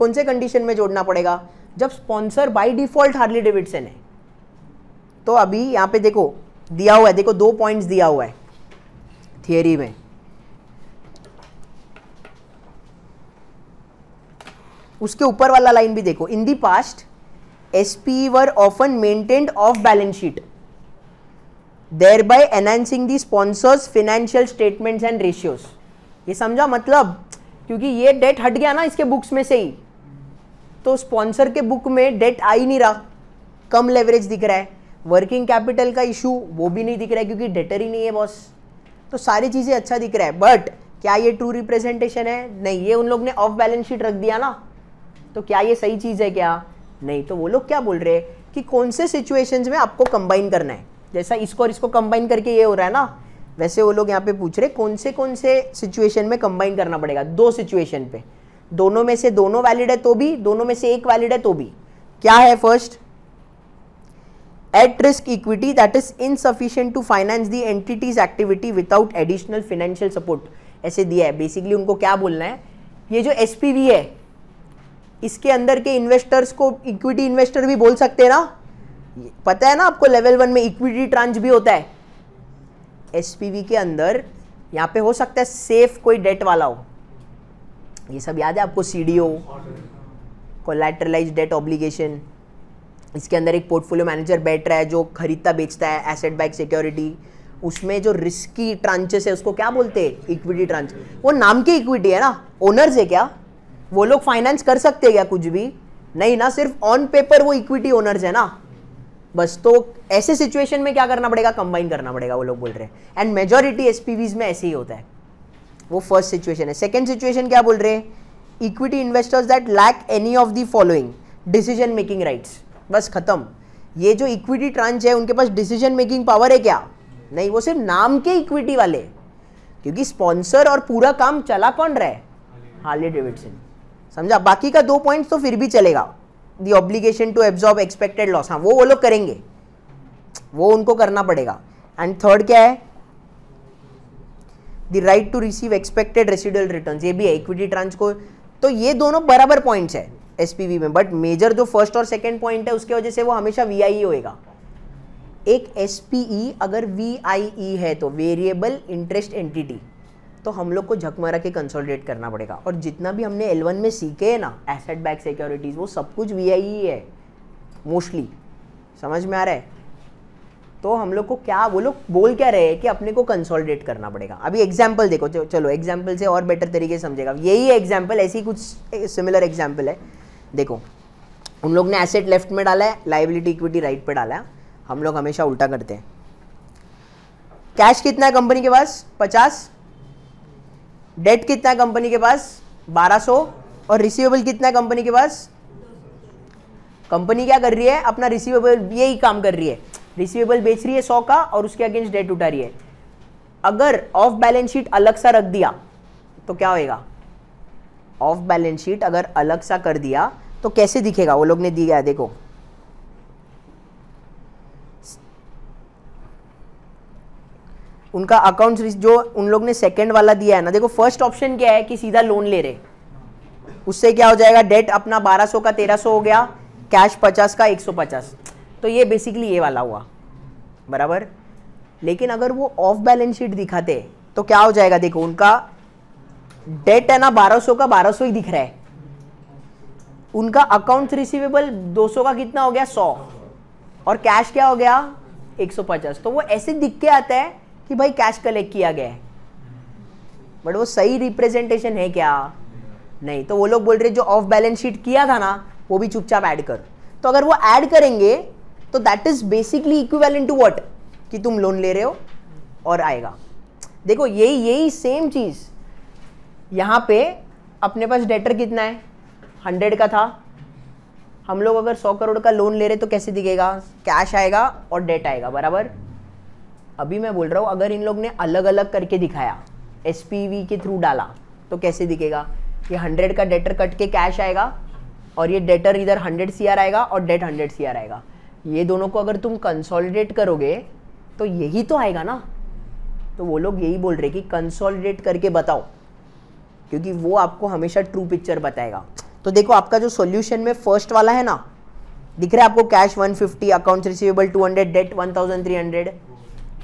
कौन से कंडीशन में जोड़ना पड़ेगा, जब sponsor by default Harley Davidson है। तो अभी यहाँ पे देखो दिया हुआ है, देखो 2 पॉइंट्स दिया हुआ है थियरी में। उसके ऊपर वाला लाइन भी देखो, in the past SP were often maintained off balance sheet thereby enhancing the sponsors financial statements and ratios। ये समझा मतलब, क्योंकि ये डेट हट गया ना इसके बुक्स में से ही, तो स्पॉन्सर के बुक में डेट आ ही नहीं रहा, कम लेवरेज दिख रहा है। वर्किंग कैपिटल का इशू वो भी नहीं दिख रहा है क्योंकि डेटर ही नहीं है बॉस। तो सारी चीजें अच्छा दिख रहा है, बट क्या ये ट्रू रिप्रेजेंटेशन है, नहीं। ये उन लोग ने ऑफ बैलेंस शीट रख दिया ना, तो क्या ये सही चीज है क्या, नहीं। तो वो लोग क्या बोल रहे हैं कि कौन से सिचुएशंस में आपको कंबाइन करना है, जैसा इसको और इसको कंबाइन करके ये हो रहा है ना, वैसे वो लोग यहाँ पे पूछ रहे कौन से सिचुएशन में कंबाइन करना पड़ेगा। 2 सिचुएशन पे, दोनों में से दोनों वैलिड है तो भी, दोनों में से एक वैलिड है तो भी। क्या है, first, at risk equity that is insufficient to finance the entity's activity without additional financial support. ऐसे दिया है। बेसिकली उनको क्या बोलना है, ये जो एसपीवी है इसके अंदर के इन्वेस्टर्स को इक्विटी इन्वेस्टर भी बोल सकते हैं ना, पता है ना आपको, लेवल 1 में इक्विटी ट्रांच भी होता है। एसपीवी के अंदर यहाँ पे हो सकता है सेफ कोई डेट वाला हो, ये सब याद है आपको, सीडीओ, कोलैटरलाइज्ड डेट ऑब्लिगेशन। इसके अंदर एक पोर्टफोलियो मैनेजर बैठ रहा है जो खरीदता बेचता है एसेट बैक सिक्योरिटी, उसमें जो रिस्की ट्रांचेस है उसको क्या बोलते हैं, इक्विटी ट्रांच। वो नाम की इक्विटी है ना, ओनर्स है क्या, वो लोग फाइनेंस कर सकते हैं क्या कुछ भी, नहीं ना, सिर्फ ऑन पेपर वो इक्विटी ओनर्स है ना बस। तो ऐसे सिचुएशन में क्या करना पड़ेगा, कंबाइन करना पड़ेगा, वो लोग बोल रहे हैं। एंड मेजॉरिटी एसपीवीज में ऐसे ही होता है। वो फर्स्ट सिचुएशन है। सेकंड सिचुएशन क्या बोल रहे हैं, equity investors that lack any of the following decision making rights. बस खत्म। ये जो इक्विटी ट्रांच है उनके पास डिसीजन मेकिंग पावर है क्या, नहीं, वो सिर्फ नाम के इक्विटी वाले, क्योंकि स्पॉन्सर और पूरा काम चला कौन रहा है, हार्ले डेविडसन। समझा। बाकी का 2 पॉइंट्स तो फिर भी चलेगा, the obligation to absorb expected loss, हाँ वो लोग करेंगे, वो उनको करना पड़ेगा। एंड थर्ड क्या है, the right to receive expected residual returns, ये भी है इक्विटी ट्रांच को। तो ये दोनों बराबर पॉइंट्स है एसपीवी में, बट मेजर जो फर्स्ट और सेकंड पॉइंट है उसके वजह से वो हमेशा वीआईई होएगा। एक एसपीई अगर वीआईई है तो वेरिएबल इंटरेस्ट एंटिटी, तो हम लोग को झक मारा के कंसोलिडेट करना पड़ेगा। और जितना भी हमने L1 में सीखे है ना, एसेट बैक सिक्योरिटीज, वो सब कुछ वीआईई है मोस्टली, समझ में आ रहा है। तो हम लोग को क्या, वो लोग बोल क्या रहे हैं कि अपने को कंसोलिडेट करना पड़ेगा। अभी एग्जाम्पल देखो, चलो एग्जाम्पल से और बेटर तरीके से समझेगा। यही है एग्जाम्पल, ऐसी कुछ सिमिलर एग्जाम्पल है। देखो उन लोग ने एसेट लेफ्ट में डाला है, लाइबिलिटी इक्विटी राइट पे डाला है। हम लोग हमेशा उल्टा करते हैं। कैश कितना है कंपनी के पास, 50, डेट कितना है कंपनी के पास, 1200, और रिसीवेबल कितना है कंपनी के पास। कंपनी क्या कर रही है, अपना रिसीवेबल यही काम कर रही है, रिसीवेबल बेच रही है 100 का और उसके अगेंस्ट डेट उठा रही है। अगर ऑफ बैलेंस शीट अलग सा रख दिया तो क्या होएगा, ऑफ बैलेंस शीट अगर अलग सा कर दिया तो कैसे दिखेगा, वो लोग ने दिया है देखो, उनका अकाउंट जो उन लोग ने सेकंड वाला दिया है ना, देखो फर्स्ट ऑप्शन क्या है कि सीधा लोन ले रहे, उससे क्या हो जाएगा, डेट अपना 1200 का 1300 हो गया, कैश 50 का 150, तो ये बेसिकली ये वाला हुआ बराबर। लेकिन अगर वो ऑफ बैलेंस शीट दिखाते तो क्या हो जाएगा, देखो उनका डेट है ना 1200 का 1200 ही दिख रहा है, उनका अकाउंट रिसीवेबल 200 का कितना हो गया 100, और कैश क्या हो गया 150, तो वो ऐसे दिख के आता है कि भाई कैश कलेक्ट किया गया है, बट वो सही रिप्रेजेंटेशन है क्या, नहीं। तो वो लोग बोल रहे जो ऑफ बैलेंस शीट किया था ना वो भी चुपचाप ऐड कर, तो अगर वो ऐड करेंगे तो that is basically equivalent to what, कि तुम लोन ले रहे हो और आएगा। देखो यही सेम चीज यहां पे अपने पास डेटर कितना है 100 का था, हम लोग अगर 100 करोड़ का लोन ले रहे तो कैसे दिखेगा, कैश आएगा और डेट आएगा बराबर। अभी मैं बोल रहा हूं अगर इन लोग ने अलग अलग करके दिखाया, एसपीवी के थ्रू डाला तो कैसे दिखेगा, ये 100 का डेटर कट के कैश आएगा और ये डेटर इधर 100 CR आएगा और डेट 100 CR आएगा, ये दोनों को अगर तुम कंसोलिडेट करोगे तो यही तो आएगा ना। तो वो लोग यही बोल रहे कि कंसोलिडेट करके बताओ, क्योंकि वो आपको हमेशा ट्रू पिक्चर बताएगा। तो देखो आपका जो सॉल्यूशन में फर्स्ट वाला है ना, दिख रहा है आपको cash 150, accounts receivable 200, debt 1300,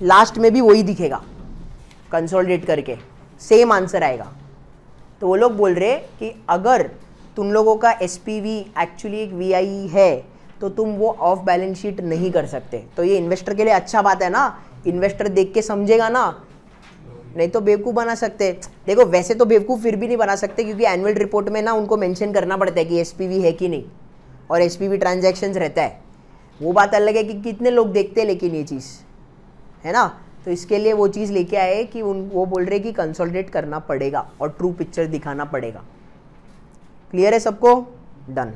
last में भी वही दिखेगा कंसोलिडेट करके, सेम आंसर आएगा। तो वो लोग बोल रहे कि अगर तुम लोगों का एसपीवी एक्चुअली एक वीआई है तो तुम वो ऑफ बैलेंस शीट नहीं कर सकते। तो ये इन्वेस्टर के लिए अच्छा बात है ना, इन्वेस्टर देख के समझेगा ना, नहीं तो बेवकूफ़ बना सकते। देखो वैसे तो बेवकूफ़ फिर भी नहीं बना सकते, क्योंकि एनुअल रिपोर्ट में ना उनको मेंशन करना पड़ता है कि एसपीवी है कि नहीं, और एसपीवी ट्रांजैक्शंस रहता है, वो बात अलग है कि कितने लोग देखते हैं, लेकिन ये चीज़ है ना। तो इसके लिए वो चीज़ लेके आए कि वो बोल रहे कि कंसोलिडेट करना पड़ेगा और ट्रू पिक्चर दिखाना पड़ेगा। क्लियर है सबको, डन।